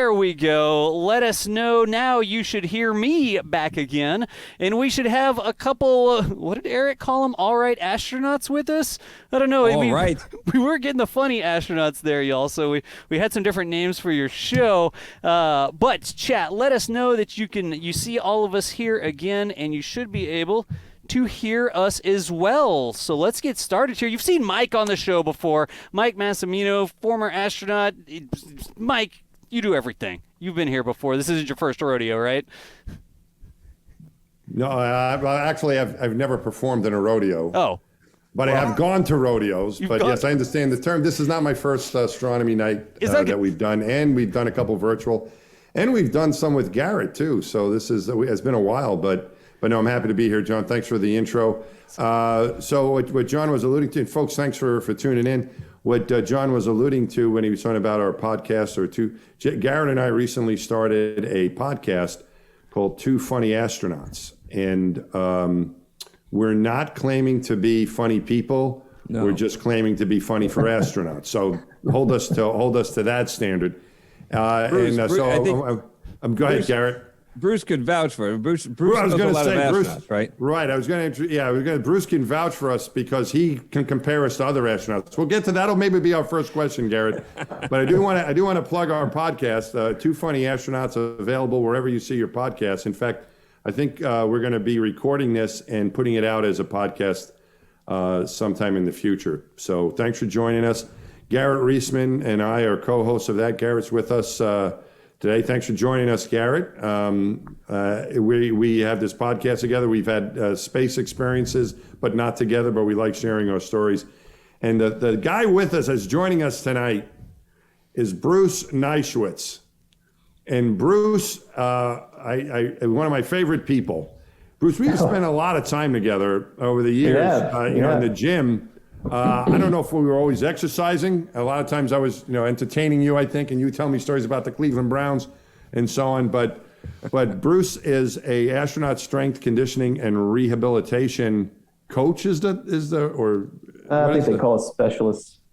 There we go. Let us know now. You should hear me back again. And we should have a couple, what did Eric call them? All right astronauts with us? I don't know. All right. We were getting the funny astronauts there, y'all. So we had some different names for your show. But chat, let us know that you see all of us here again, and you should be able to hear us as well. So let's get started here. You've seen Mike on the show before. Mike Massimino, former astronaut. Mike, you do everything. You've been here before. This isn't your first rodeo, right? No, actually, I've never performed in a rodeo. Oh. But I have gone to rodeos. But yes, I understand the term. This is not my first astronomy night that we've done. And we've done a couple virtual. And we've done some with Garrett, too. So this has been a while. But no, I'm happy to be here, John. Thanks for the intro. So what John was alluding to, and folks, thanks for tuning in. What John was alluding to when he was talking about our podcast, Garrett and I recently started a podcast called Two Funny Astronauts. And we're not claiming to be funny people. No. We're just claiming to be funny for astronauts. So hold us to that standard. Go ahead, Garrett. Bruce could vouch for it. Bruce knows a lot of astronauts, right? Right. Bruce can vouch for us because he can compare us to other astronauts. We'll get to that. That'll maybe be our first question, Garrett. But I do want to plug our podcast, Two Funny Astronauts, available wherever you see your podcasts. In fact, I think we're going to be recording this and putting it out as a podcast sometime in the future. So thanks for joining us. Garrett Reisman and I are co-hosts of that. Garrett's with us today. Thanks for joining us, Garrett. We have this podcast together. We've had space experiences, but not together, but we like sharing our stories. And the guy with us that's joining us tonight is Bruce Nieshwitz. And Bruce, one of my favorite people. Bruce, we've spent a lot of time together over the years, in the gym. I don't know if we were always exercising. A lot of times I was, entertaining you, I think, and you tell me stories about the Cleveland Browns and so on. But Bruce is a astronaut strength conditioning and rehabilitation coach. I think they call it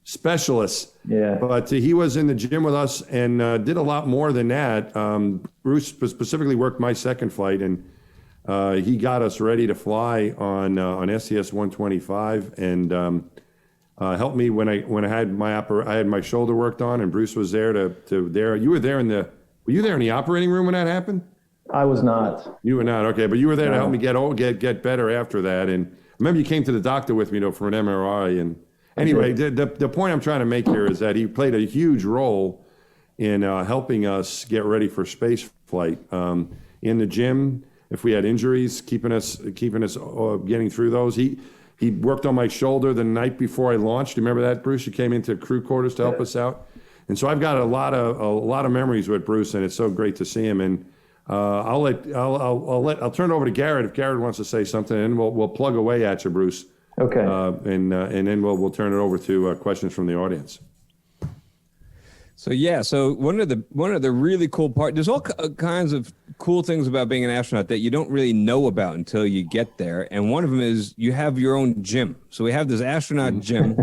specialist. Yeah. But he was in the gym with us and did a lot more than that. Bruce specifically worked my second flight, and he got us ready to fly on STS-125 and helped me when I had my shoulder worked on, and Bruce was there you were there were you there in the operating room when that happened? I was not. You were not, okay, but you were there to help me get better after that. And I remember you came to the doctor with me for an MRI. And anyway, the point I'm trying to make here is that he played a huge role in helping us get ready for space flight in the gym. If we had injuries, keeping us getting through those. He worked on my shoulder the night before I launched. Do you remember that, Bruce? You came into crew quarters to help us out. And so I've got a lot of memories with Bruce, and it's so great to see him. And I'll turn it over to Garrett if Garrett wants to say something, and we'll plug away at you, Bruce. Okay. And then we'll turn it over to questions from the audience. So one of the really cool parts, there's all kinds of cool things about being an astronaut that you don't really know about until you get there. And one of them is you have your own gym. So we have this astronaut gym,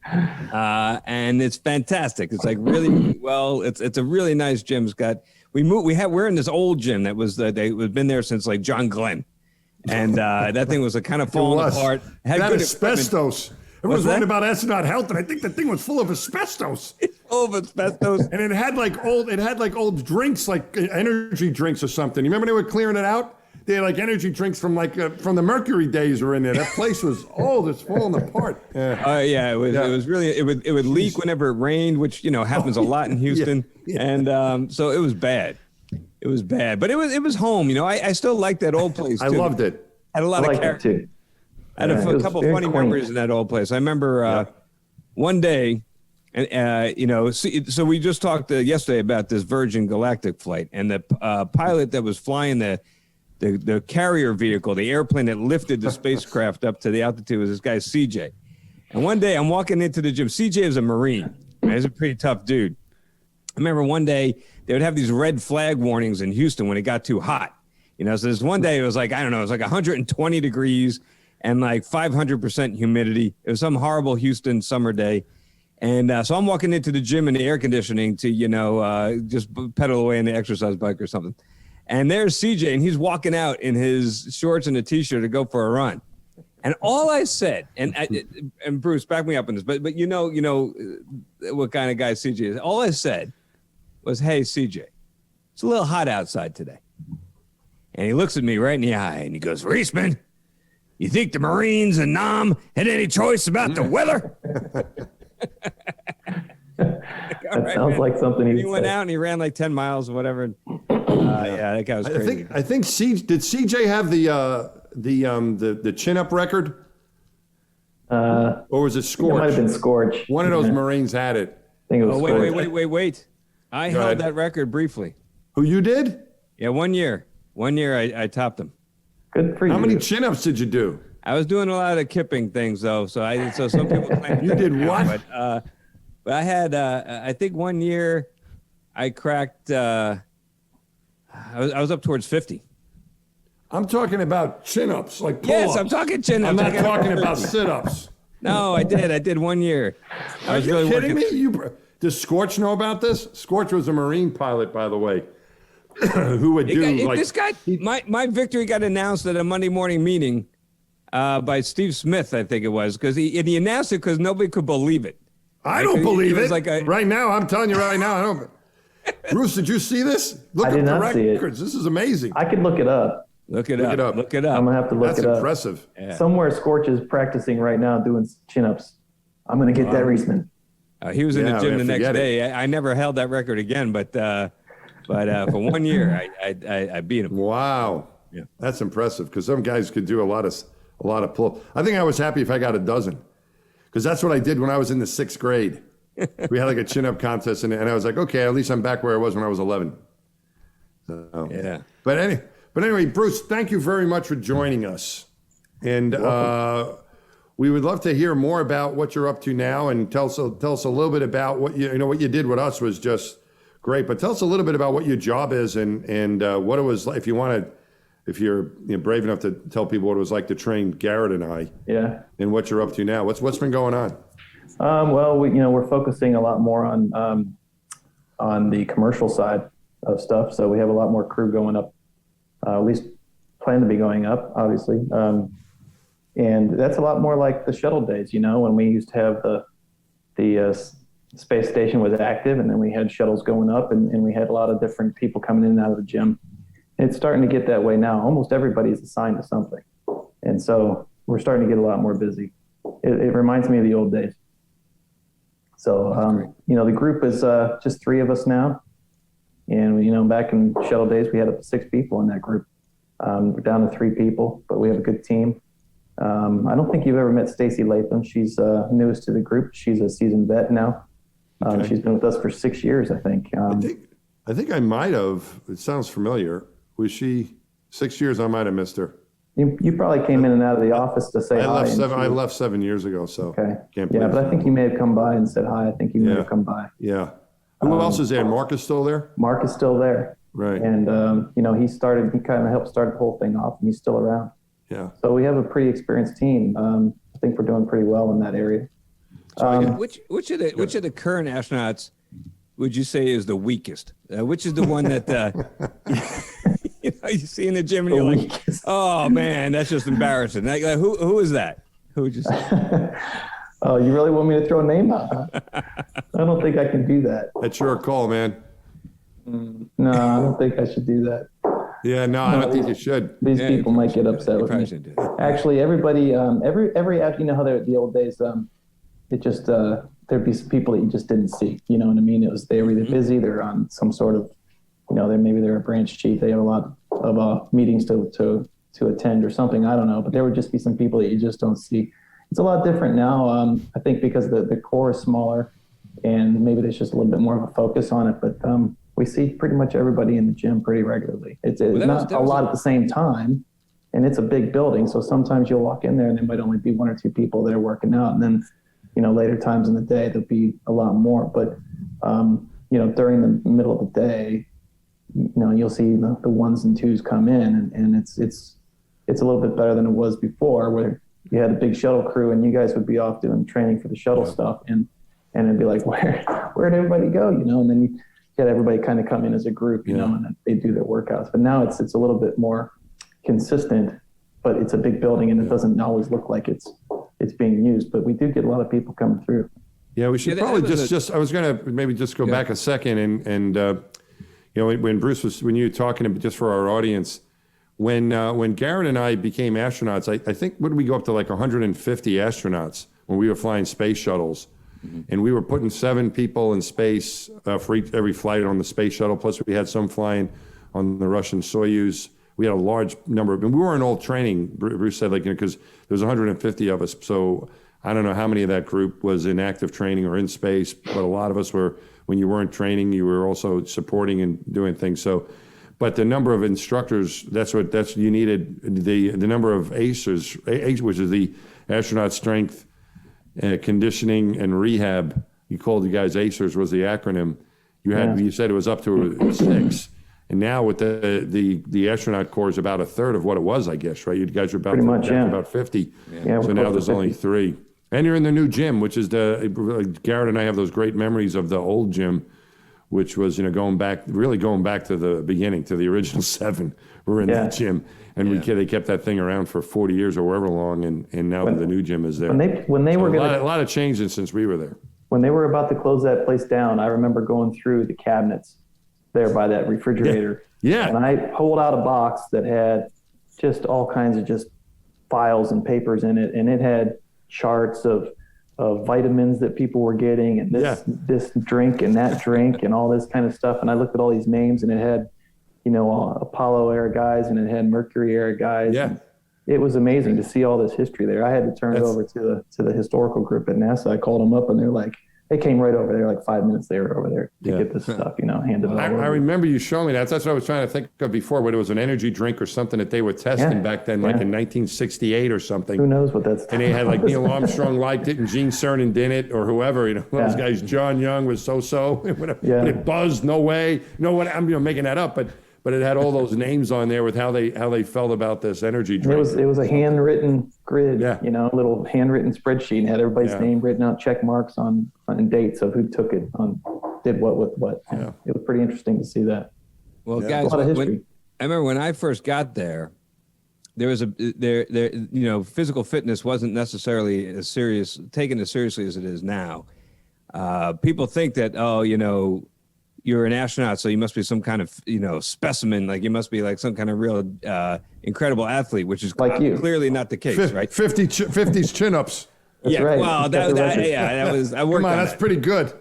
and it's fantastic. It's like really it's a really nice gym. It's got we're in this old gym that was been there since like John Glenn, and that thing was kind of falling apart. Had asbestos. Everyone's worried about astronaut health, and I think the thing was full of asbestos. Full of asbestos. And it had like old drinks, like energy drinks or something. You remember they were clearing it out? They had like energy drinks from the Mercury days were in there. That place was old. It's falling apart. It was really, it would leak whenever it rained, which, happens a lot in Houston. Yeah. And so it was bad. It was bad, but it was home. I still like that old place too. I loved it. Had a lot of character. Too. I had a couple of funny memories in that old place. I remember one day, and so we just talked yesterday about this Virgin Galactic flight, and the pilot that was flying the carrier vehicle, the airplane that lifted the spacecraft up to the altitude, was this guy CJ. And one day I'm walking into the gym. CJ is a Marine. He's a pretty tough dude. I remember one day they would have these red flag warnings in Houston when it got too hot. So this one day it was like, it was like 120 degrees and like 500% humidity. It was some horrible Houston summer day. And so I'm walking into the gym in the air conditioning to, just pedal away in the exercise bike or something. And there's CJ, and he's walking out in his shorts and a T-shirt to go for a run. And all I said, and Bruce, back me up on this, but you know what kind of guy CJ is. All I said was, "Hey, CJ, it's a little hot outside today." And he looks at me right in the eye, and he goes, "Reisman, you think the Marines and Nam had any choice about the weather?" That sounds like something he went out and he ran like 10 miles or whatever. Yeah, that guy was crazy. I think did CJ have the chin up record? Or was it Scorch? It might have been Scorch. One of those Marines had it. I think it was Wait. I Go held ahead. that record briefly. Who, you did? Yeah, 1 year. 1 year I topped him. Good for you. How many chin ups did you do? I was doing a lot of kipping things though, so some people claim You did what? But I had I think 1 year I cracked I was up towards 50. I'm talking about chin ups, like pull-ups. Yes, I'm talking chin ups. I'm not talking about sit ups. No, I did 1 year. I was Are you really kidding me? Does Scorch know about this? Scorch was a Marine pilot, by the way, who would do this guy. My victory got announced at a Monday morning meeting by Steve Smith, I think it was, because he announced it because nobody could believe it. I don't believe it. Like right now, I'm telling you right now, I don't. Bruce, did you see this? Look I up did the not see it. records. This is amazing. I could look it up. Look it up. Look it up. I'm gonna have to look That's it up. impressive. Yeah. Somewhere Scorch is practicing right now doing chin-ups. I'm gonna get that Reisman. He was in the gym the next forget day. I never held that record again, but for 1 year I beat him. Wow. Yeah. That's impressive because some guys could do a lot of pull. I think I was happy if I got a dozen because that's what I did when I was in the 6th grade. We had like a chin-up contest, and I was like, okay, at least I'm back where I was when I was 11. So, Yeah. But anyway, Bruce, thank you very much for joining us. And we would love to hear more about what you're up to now, and tell us a little bit about what what you did with us was just great. But tell us a little bit about what your job is and what it was like. If you're brave enough to tell people what it was like to train Garrett and I. Yeah. And what you're up to now. What's been going on? Well, we're focusing a lot more on the commercial side of stuff. So we have a lot more crew going up, at least plan to be going up, obviously. And that's a lot more like the shuttle days, when we used to have the space station was active, and then we had shuttles going up, and we had a lot of different people coming in and out of the gym. It's starting to get that way now. Almost everybody's assigned to something. And so we're starting to get a lot more busy. It reminds me of the old days. So, the group is just 3 of us now. And, back in shuttle days, we had up to 6 people in that group. We're down to 3 people, but we have a good team. I don't think you've ever met Stacy Latham. She's newest to the group. She's a seasoned vet now. Okay. She's been with us for 6 years, I think. I think I might have. It sounds familiar. Was she 6 years? I might have missed her. You probably came in and out of the office to say hi. I left 7 years ago, so okay. Can't Yeah, believe but I think you may have come by and said hi. I think you may have come by. Yeah. Who else is there? Mark is still there? Mark is still there. Right. And, he kind of helped start the whole thing off, and he's still around. Yeah. So we have a pretty experienced team. I think we're doing pretty well in that area. Which of the current astronauts would you say is the weakest? Which is the one that you see in the gym and you're like, oh man, that's just embarrassing. Like, who is that? Who would you say? Oh, you really want me to throw a name out? Huh? I don't think I can do that. That's your call, man. No, I don't think I should do that. Yeah, no, I don't think you should. These people might get upset with me. Actually, everybody, every how they're the old days. It just there'd be some people that you just didn't see. You know what I mean? They were either busy, they're on some sort of, they're a branch chief. They have a lot of meetings to attend or something. I don't know, but there would just be some people that you just don't see. It's a lot different now. I think because the core is smaller, and maybe there's just a little bit more of a focus on it. But we see pretty much everybody in the gym pretty regularly. It's not a lot at the same time, and it's a big building. So sometimes you'll walk in there and there might only be 1 or 2 people that are working out, and then later times in the day there'll be a lot more. But during the middle of the day, you'll see the 1s and 2s come in, and it's a little bit better than it was before, where you had a big shuttle crew and you guys would be off doing training for the shuttle stuff, and and it'd be like, where'd everybody go? And then you get everybody kind of come in as a group, and then they do their workouts. But now it's a little bit more consistent, but it's a big building, and it doesn't always look like it's being used. But we do get a lot of people coming through. Yeah, we should probably I was going to maybe just go back a second and when Bruce when you were talking, just for our audience, when Garrett and I became astronauts, I think, what did we go up to, like 150 astronauts when we were flying space shuttles, and we were putting 7 people in space for every flight on the space shuttle. Plus we had some flying on the Russian Soyuz. We had a large number and we were in all training. Bruce said, because there was 150 of us. So I don't know how many of that group was in active training or in space, but a lot of us were, when you weren't training, you were also supporting and doing things. So, but the number of instructors, you needed the number of ACEs, which is the astronaut strength, conditioning and rehab. You called the guys ACERs was the acronym. You said it was up to 6. And now with the astronaut corps is about a third of what it was, I guess, right? You guys are about 50. Yeah, so now there's only 3. And you're in the new gym, which is Garrett and I have those great memories of the old gym, which was, going back to the beginning, to the original 7. We're in that gym. And they kept that thing around for 40 years or however long. And now the new gym is there. When they were a lot of changes since we were there. When they were about to close that place down, I remember going through the cabinets there by that refrigerator. Yeah. And I pulled out a box that had just all kinds of just files and papers in it. And it had charts of vitamins that people were getting, and this drink and that drink and all this kind of stuff. And I looked at all these names, and it had, Apollo era guys, and it had Mercury era guys. Yeah. It was amazing to see all this history there. I had to turn it over to the historical group at NASA. I called them up, and they're like, they came right over there, like 5 minutes they were over there to get this stuff, handed over. I remember you showing me that. That's what I was trying to think of before, but it was an energy drink or something that they were testing back then, like in 1968 or something. Who knows what that's. And they had like Neil Armstrong liked it and Gene Cernan did it or whoever, those guys. John Young was so. When it buzzed, no way. I'm making that up, but it had all those names on there with how they felt about this energy drink. It was a handwritten grid, a little handwritten spreadsheet, and had everybody's name written out, check marks on dates of who took it, did what with what. Yeah. It was pretty interesting to see that. Well, guys, a lot of history. I remember when I first got there, there was physical fitness wasn't necessarily taken as seriously as it is now. People think that, you're an astronaut, so you must be some kind of, specimen. Like you must be like some kind of real incredible athlete, which is like clearly not the case, right? 50s chin-ups. That's right. Well, that was. I worked Come on, on that's pretty good.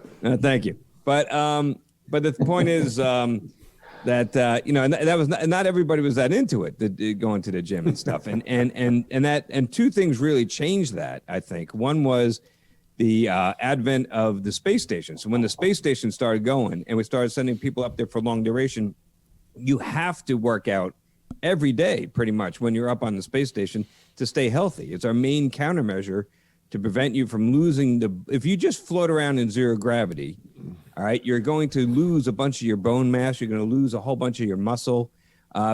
Thank you. But the point is that that was not everybody was that into it, going to the gym and stuff, and 2 things really changed that. I think one was the advent of the space station. So when the space station started going and we started sending people up there for long duration, you have to work out every day pretty much when you're up on the space station to stay healthy. It's our main countermeasure to prevent you from losing if you just float around in zero gravity, all right, you're going to lose a bunch of your bone mass. You're going to lose a whole bunch of your muscle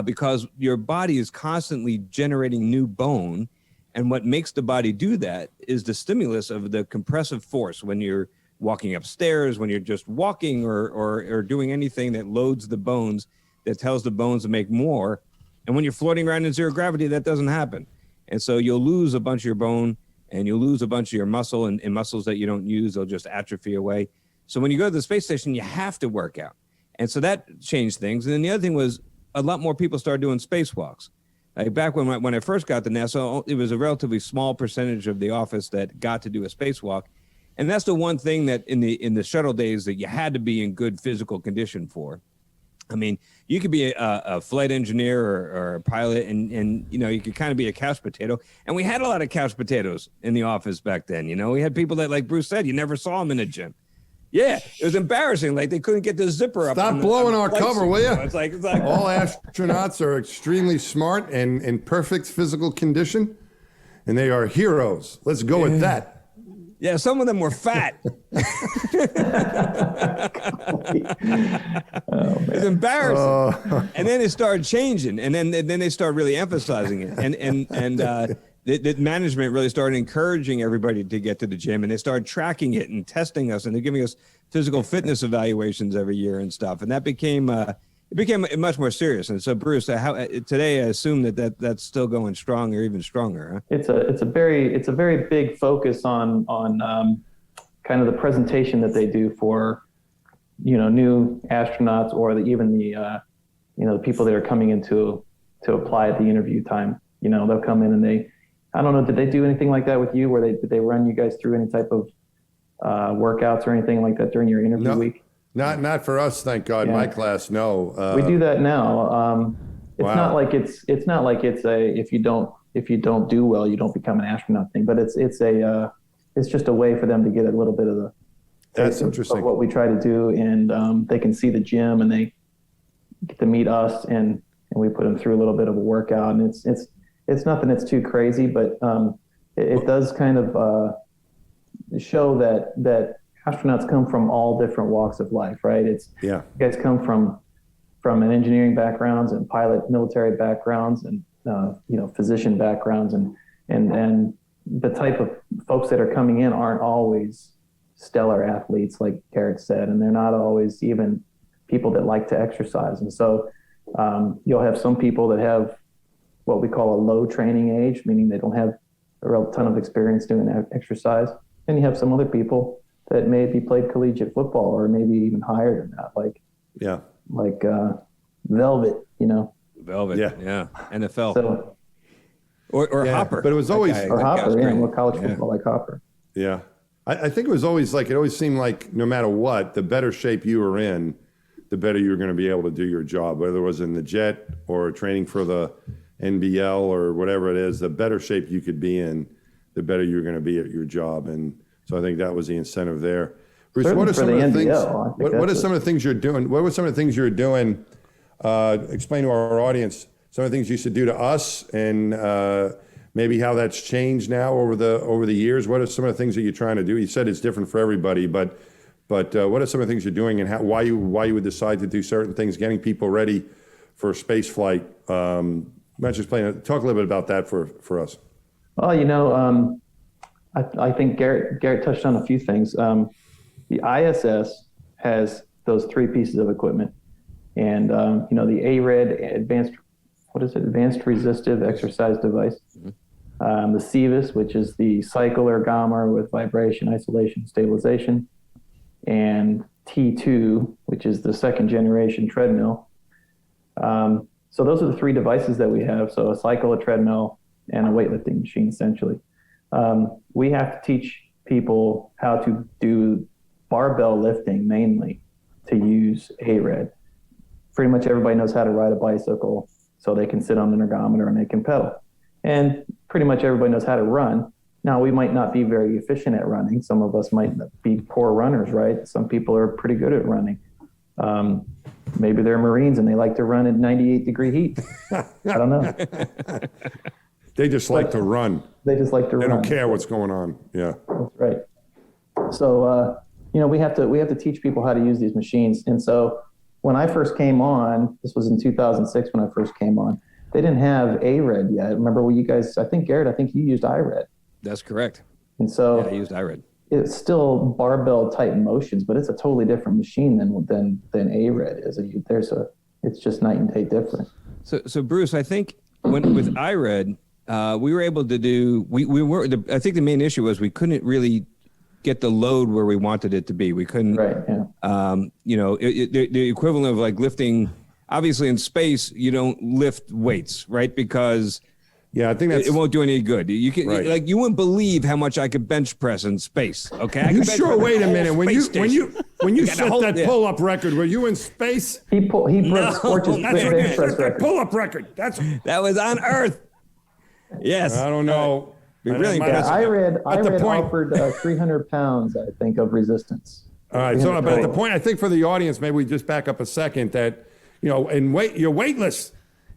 because your body is constantly generating new bone. And what makes the body do that is the stimulus of the compressive force when you're walking upstairs, when you're just walking or doing anything that loads the bones, that tells the bones to make more. And when you're floating around in zero gravity, that doesn't happen. And so you'll lose a bunch of your bone and you'll lose a bunch of your muscle, and muscles that you don't use, they'll just atrophy away. So when you go to the space station, you have to work out. And so that changed things. And then the other thing was a lot more people started doing spacewalks. Like back when I first got to NASA, it was a relatively small percentage of the office that got to do a spacewalk. And that's the one thing that in the shuttle days that you had to be in good physical condition for. I mean, you could be a flight engineer or a pilot and you could kind of be a couch potato. And we had a lot of couch potatoes in the office back then. We had people that, like Bruce said, you never saw them in a gym. Yeah, it was embarrassing. Like they couldn't get the zipper up. Stop blowing our cover, will you? It's like all astronauts are extremely smart and in perfect physical condition, and they are heroes. Let's go with that. Yeah, some of them were fat. It's embarrassing. And then it started changing, and then they started really emphasizing it. And the management really started encouraging everybody to get to the gym, and they started tracking it and testing us, and they're giving us physical fitness evaluations every year and stuff. And that became much more serious. And so, Bruce, today I assume that's still going strong or even stronger. Huh? It's a very big focus on kind of the presentation that they do for new astronauts or even the people that are coming in to apply at the interview time. They'll come in and I don't know, did they do anything like that with you, where did they run you guys through any type of workouts or anything like that during your interview week? Not for us, thank God. Yeah. My class, no. We do that now. It's Wow. not like it's if you don't do well, you don't become an astronaut thing, but it's just a way for them to get a little bit of the That's interesting. of what we try to do, and they can see the gym, and they get to meet us, and we put them through a little bit of a workout, and it's nothing that's too crazy, but it does kind of show that astronauts come from all different walks of life, right? You guys come from an engineering backgrounds and pilot military backgrounds and physician backgrounds, and the type of folks that are coming in aren't always stellar athletes, like Garrett said, and they're not always even people that like to exercise. And so you'll have some people that have what we call a low training age, meaning they don't have a real ton of experience doing exercise. And you have some other people that maybe played collegiate football or maybe even higher than that, like Velvet, Velvet, yeah. NFL. So, or Hopper. But it was always... Or Hopper, college football like Hopper. Yeah. I think it was always it always seemed like no matter what, the better shape you were in, the better you were going to be able to do your job, whether it was in the jet or training for the NBL or whatever it is, the better shape you could be in, the better you're going to be at your job. And so I think that was the incentive there. Bruce, what are some of the things? What are some of the things you're doing? What were some of the things you're doing? Explain to our audience some of the things you used to do to us, and maybe how that's changed now over the years. What are some of the things that you're trying to do? You said it's different for everybody, but what are some of the things you're doing, and why you would decide to do certain things, getting people ready for space flight? Talk a little bit about that for us. Well, I think Garrett touched on a few things. The ISS has those three pieces of equipment, and the ARED, Advanced Resistive Exercise Device. Mm-hmm. The CEVIS, which is the cycle ergometer with vibration, isolation, stabilization, and T2, which is the second generation treadmill. So those are the three devices that we have. So a cycle, a treadmill, and a weightlifting machine, essentially. We have to teach people how to do barbell lifting mainly to use ARED. Pretty much everybody knows how to ride a bicycle, so they can sit on an ergometer and they can pedal. And pretty much everybody knows how to run. Now, we might not be very efficient at running. Some of us might be poor runners, right? Some people are pretty good at running. Maybe they're Marines and they like to run at 98-degree heat. I don't know. They just like to run. They just like to run. They don't care what's going on. Yeah. That's right. So, we have to teach people how to use these machines. And so when I first came on, this was in 2006 when I first came on, they didn't have ARED yet. Remember you guys, Garrett, you used IRED. That's correct. And so I used IRED. It's still barbell type motions, but it's a totally different machine than ARED is. It's just night and day different. So Bruce, I think with IRED, we were able to do. I think the main issue was we couldn't really get the load where we wanted it to be. We couldn't. Right. Yeah. The equivalent of like lifting. Obviously, in space, you don't lift weights, right? Because I think it won't do any good. You can you wouldn't believe how much I could bench press in space. Okay, you sure? Wait a minute. When you set that pull-up record, were you in space? He broke Scorch's bench press record. Pull-up record. That was on Earth. Yes. I don't know. Really IRED offered 300 pounds, I think, of resistance. All right. So, but at the point, I think for the audience, maybe we just back up a second that, you're weightless.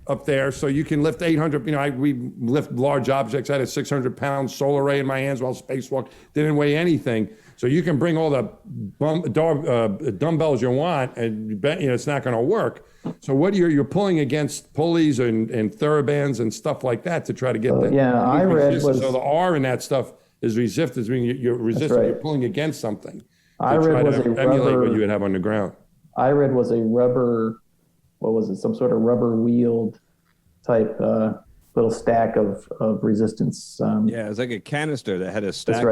up there, so you can lift 800. We lift large objects. I had a 600-pound solar array in my hands while spacewalk. Didn't weigh anything. So you can bring all the dumbbells you want, and it's not going to work. So what you're pulling against pulleys and thorobands and stuff like that to try to get the I read resistance. So the R in that stuff is resistance, meaning you're resisting. Right. You're pulling against something. I read was a emulate rubber, what you would have on the ground. I read was a rubber. What was it? Some sort of rubber wheeled type little stack of resistance. Yeah, it was like a canister that had a stack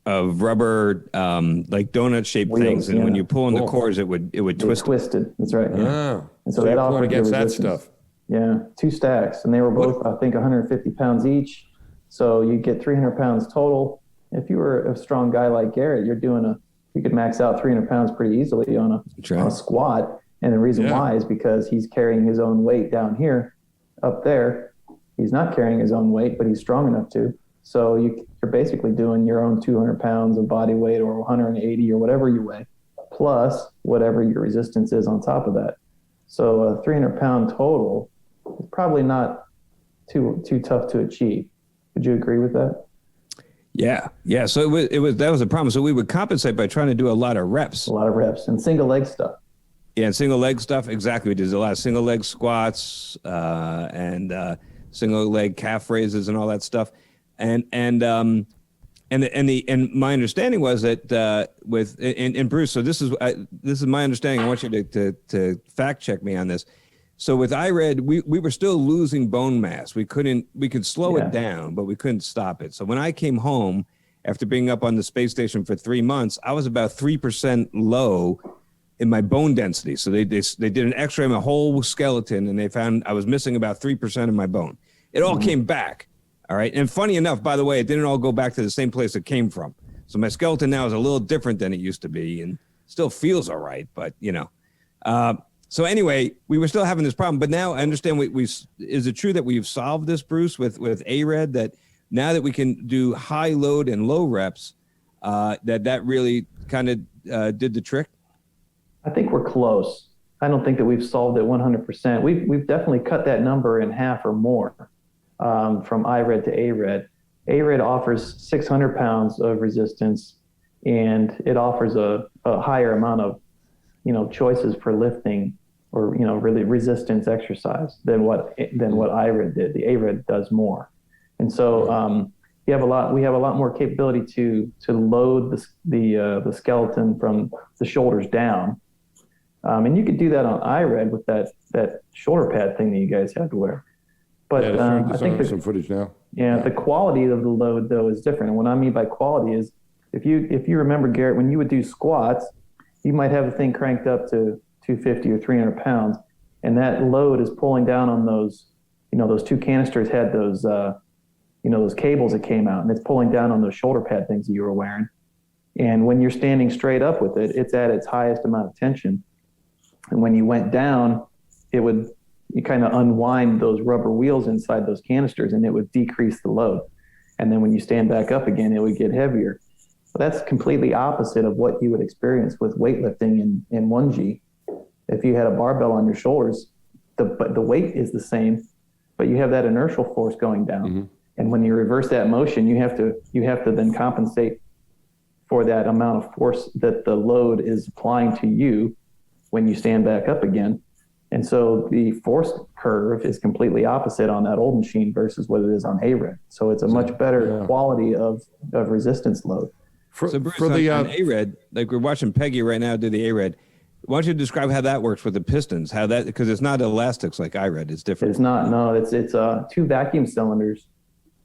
of rubber, like donut-shaped things, and when you pull in the cores, it would twist. Twisted. That's right. Yeah. Oh, and so that offered against that resistance. stuff. Yeah, 2 stacks, and they were both, I think, 150 pounds each. So you get 300 pounds total. If you were a strong guy like Garrett, you could max out 300 pounds pretty easily on a squat. And the reason why is because he's carrying his own weight down here. Up there, he's not carrying his own weight, but he's strong enough to. So you're basically doing your own 200 pounds of body weight or 180 or whatever you weigh, plus whatever your resistance is on top of that. So a 300-pound total is probably not too tough to achieve. Would you agree with that? Yeah. So that was a problem. So we would compensate by trying to do a lot of reps. And single leg stuff. Yeah, and single leg stuff. Exactly. We did a lot of single leg squats and single leg calf raises and all that stuff. And my understanding was that with Bruce. So this is my understanding. I want you to fact check me on this. So with IRED, we were still losing bone mass. We could slow it down, but we couldn't stop it. So when I came home after being up on the space station for 3 months, I was about 3% low in my bone density. So they did an X-ray of my whole skeleton, and they found I was missing about 3% of my bone. It all came back. All right. And funny enough, by the way, it didn't all go back to the same place it came from. So my skeleton now is a little different than it used to be, and still feels all right, but so anyway, we were still having this problem, but now I understand is it true that we've solved this, Bruce, with ARED, that now that we can do high load and low reps, that really kind of did the trick? I think we're close. I don't think that we've solved it 100%. We've definitely cut that number in half or more from IRED to ARED. ARED offers 600 pounds of resistance, and it offers a higher amount of choices for lifting or really resistance exercise than what IRED did. The ARED does more, and so we have a lot more capability to load the skeleton from the shoulders down, and you could do that on IRED with that shoulder pad thing that you guys have to wear. But I think some footage now. Yeah, the quality of the load though is different, and what I mean by quality is if you remember, Garrett, when you would do squats, you might have the thing cranked up to 250 or 300 pounds, and that load is pulling down on those, those 2 canisters had those, those cables that came out, and it's pulling down on those shoulder pad things that you were wearing. And when you're standing straight up with it, it's at its highest amount of tension. And when you went down, you kind of unwind those rubber wheels inside those canisters, and it would decrease the load. And then when you stand back up again, it would get heavier. That's completely opposite of what you would experience with weightlifting in 1G. If you had a barbell on your shoulders, the weight is the same, but you have that inertial force going down. Mm-hmm. And when you reverse that motion, you have to then compensate for that amount of force that the load is applying to you when you stand back up again. And so the force curve is completely opposite on that old machine versus what it is on ARED. So it's a much better quality of resistance load. So Bruce, on ARED, like we're watching Peggy right now do the ARED. Why don't you describe how that works with the pistons? Because it's not elastics like IRED, it's different. It's not. No, it's 2 vacuum cylinders.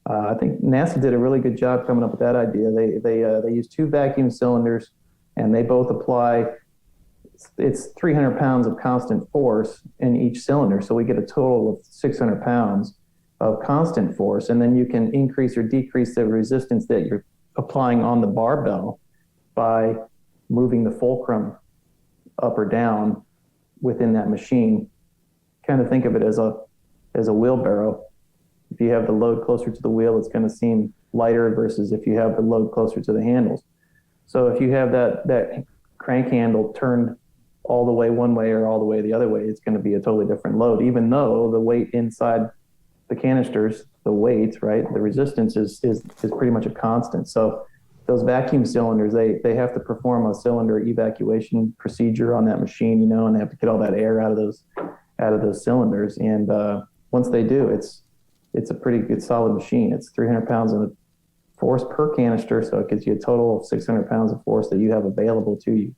I think NASA did a really good job coming up with that idea. They use 2 vacuum cylinders, and they both apply. It's 300 pounds of constant force in each cylinder, so we get a total of 600 pounds of constant force, and then you can increase or decrease the resistance that you're applying on the barbell by moving the fulcrum up or down within that machine. Kind of think of it as a wheelbarrow. If you have the load closer to the wheel, it's going to seem lighter versus if you have the load closer to the handles. So if you have that crank handle turned all the way one way or all the way the other way. It's going to be a totally different load, even though the weight inside the canisters, the weight, right, the resistance is pretty much a constant. So those vacuum cylinders, they have to perform a cylinder evacuation procedure on that machine, and they have to get all that air out of those cylinders. And once they do, it's a pretty good solid machine. It's 300 pounds of force per canister, so it gives you a total of 600 pounds of force that you have available to you.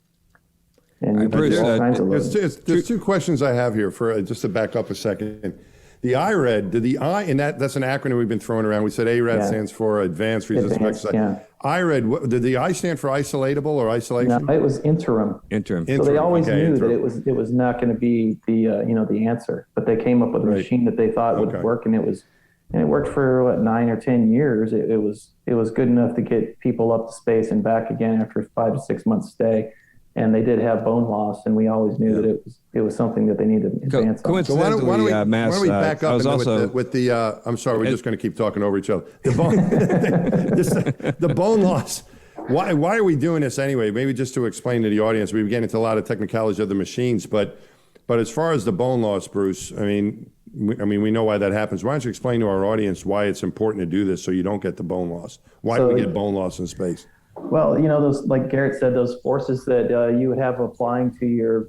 And you can do all kinds of loads. There's two questions I have here for just to back up a second. The IRAD, and that's an acronym we've been throwing around. We said ARAD stands for Advanced Resistance Exercise. Yeah. IRAD, did the I stand for isolatable or isolation? No, it was interim. So they always knew that it was not going to be the answer, but they came up with a machine that they thought would work, and it worked for 9 or 10 years. It was good enough to get people up to space and back again after a 5 to 6 month stay. And they did have bone loss, and we always knew that it was something that they needed to advance on. So why don't we back up with the I'm sorry, we're just going to keep talking over each other. The bone loss. Why are we doing this anyway? Maybe just to explain to the audience. We get into a lot of technicalities of the machines, but as far as the bone loss, Bruce, I mean, we know why that happens. Why don't you explain to our audience why it's important to do this so you don't get the bone loss? Why do we get bone loss in space? Well, those, like Garrett said, those forces that you would have applying to your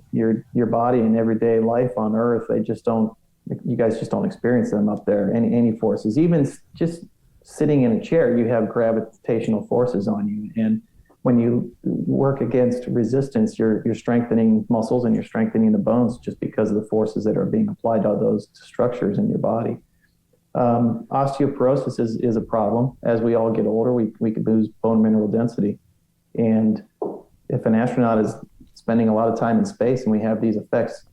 body in everyday life on Earth, you guys just don't experience them up there. Any forces, even just sitting in a chair, you have gravitational forces on you. And when you work against resistance, you're strengthening muscles and you're strengthening the bones just because of the forces that are being applied to those structures in your body. Osteoporosis is a problem. As we all get older, we could lose bone mineral density. And if an astronaut is spending a lot of time in space and we have these effects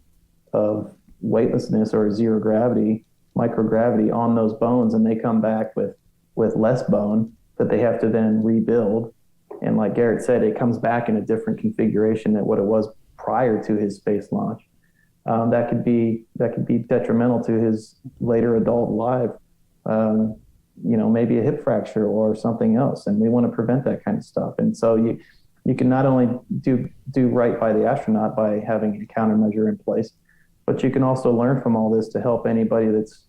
of weightlessness or zero gravity, microgravity on those bones, and they come back with less bone that they have to then rebuild. And like Garrett said, it comes back in a different configuration than what it was prior to his space launch. That could be detrimental to his later adult life. Maybe a hip fracture or something else, and we want to prevent that kind of stuff. And so you can not only do right by the astronaut by having a countermeasure in place, but you can also learn from all this to help anybody that's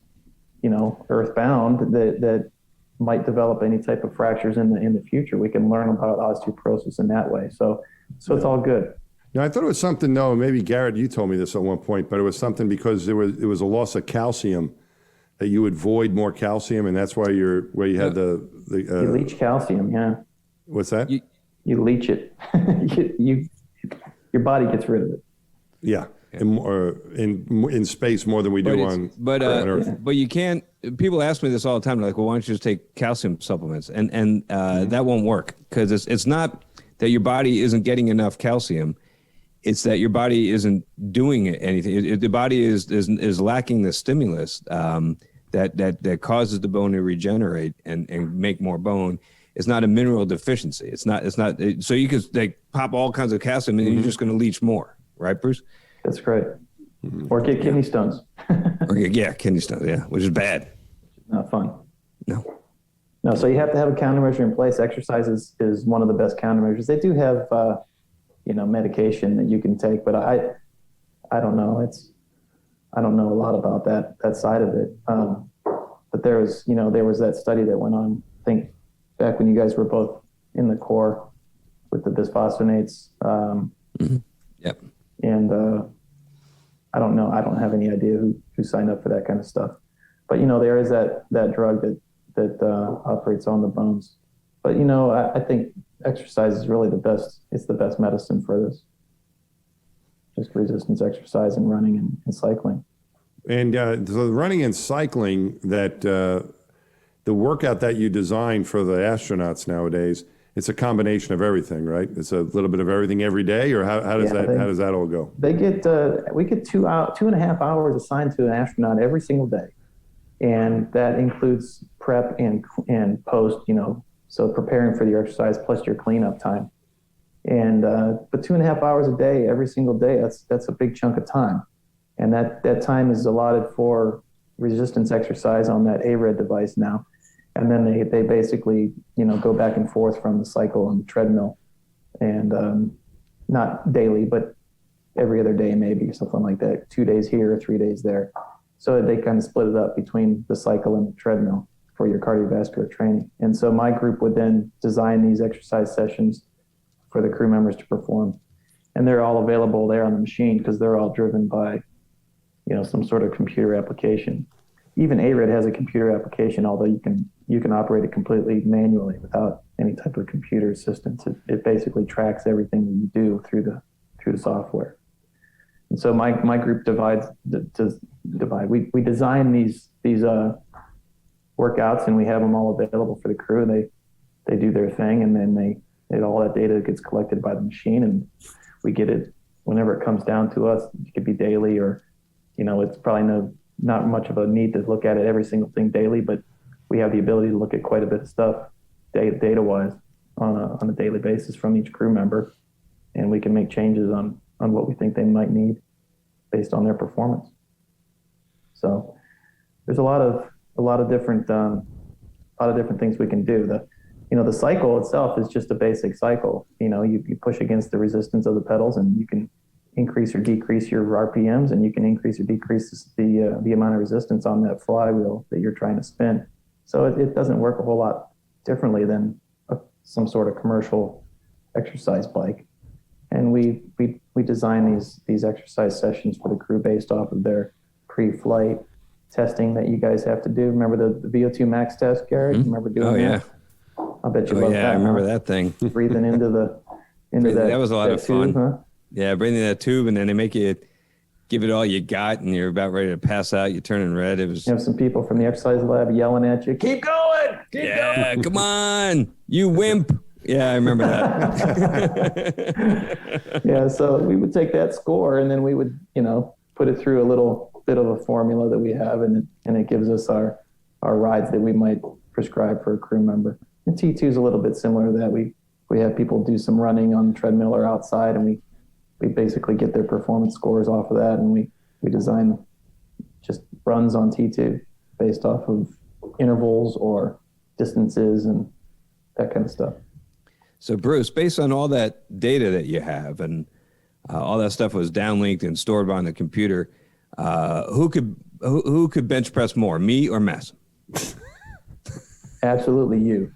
earthbound that might develop any type of fractures in the future. We can learn about osteoporosis in that way. So it's all good. Now, I thought it was something, maybe Garrett, you told me this at one point, but it was something because it was a loss of calcium, that you would void more calcium, and that's why you had the you leach calcium, yeah. What's that? You leach it. Your body gets rid of it. Yeah, in space more than we do on Earth. But you can't. People ask me this all the time. They're like, well, why don't you just take calcium supplements? And that won't work, because it's not that your body isn't getting enough calcium. It's that your body isn't doing anything. The body is lacking the stimulus that causes the bone to regenerate and make more bone. It's not a mineral deficiency. It's not. So you could pop all kinds of calcium and you're just going to leach more, right, Bruce? That's great. Or get kidney stones. Kidney stones. Yeah, which is bad. Not fun. No. So you have to have a countermeasure in place. Exercise is one of the best countermeasures. They do have medication that you can take, but I don't know. I don't know a lot about that side of it. But there was that study that went on, I think, back when you guys were both in the Corps with the bisphosphonates. Yep. And I don't know. I don't have any idea who signed up for that kind of stuff. But there is that drug that operates on the bones. But I think exercise is really the best. It's the best medicine for this. Just resistance exercise and running and cycling. And so running and cycling, that the workout that you design for the astronauts nowadays, it's a combination of everything, right? It's a little bit of everything every day, or how does that all go? They get we get 2.5 hours assigned to an astronaut every single day, and that includes prep and post. So preparing for your exercise plus your cleanup time. And but 2.5 hours a day, every single day, that's a big chunk of time. And that time is allotted for resistance exercise on that ARAD device now. And then they basically, go back and forth from the cycle on the treadmill. And not daily, but every other day maybe, or something like that, 2 days here, 3 days there. So they kind of split it up between the cycle and the treadmill for your cardiovascular training. And so my group would then design these exercise sessions for the crew members to perform. And they're all available there on the machine because they're all driven by, some sort of computer application. Even ARID has a computer application, although you can operate it completely manually without any type of computer assistance. It basically tracks everything that you do through the software. And so my group divides. We design these workouts, and we have them all available for the crew. And they do their thing, and then all that data gets collected by the machine, and we get it whenever it comes down to us. It could be daily, or it's probably not much of a need to look at it every single thing daily, but we have the ability to look at quite a bit of stuff data-wise on a daily basis from each crew member, and we can make changes on what we think they might need based on their performance. So there's a lot of different things we can do. The cycle itself is just a basic cycle. You push against the resistance of the pedals, and you can increase or decrease your RPMs, and you can increase or decrease the amount of resistance on that flywheel that you're trying to spin. So it doesn't work a whole lot differently than some sort of commercial exercise bike. And we design these exercise sessions for the crew based off of their pre-flight testing that you guys have to do. Remember the VO2 max test, Garrett? Mm-hmm. Remember doing that? I bet you love that. I remember that thing. Breathing into that was a lot of fun. tube, huh? Yeah, breathing that tube, and then they make you give it all you got, and you're about ready to pass out. You're turning red. It was. You have some people from the exercise lab yelling at you, "Keep going! Keep going! Come on, you wimp!" Yeah, I remember that. Yeah, so we would take that score, and then we would, put it through a little bit of a formula that we have, and it gives us our rides that we might prescribe for a crew member. And T2 is a little bit similar to that. We have people do some running on the treadmill or outside, and we basically get their performance scores off of that, and we design just runs on T2 based off of intervals or distances and that kind of stuff. So Bruce, based on all that data that you have, and all that stuff was downlinked and stored on the computer, who could bench press more, me or Mass? Absolutely you.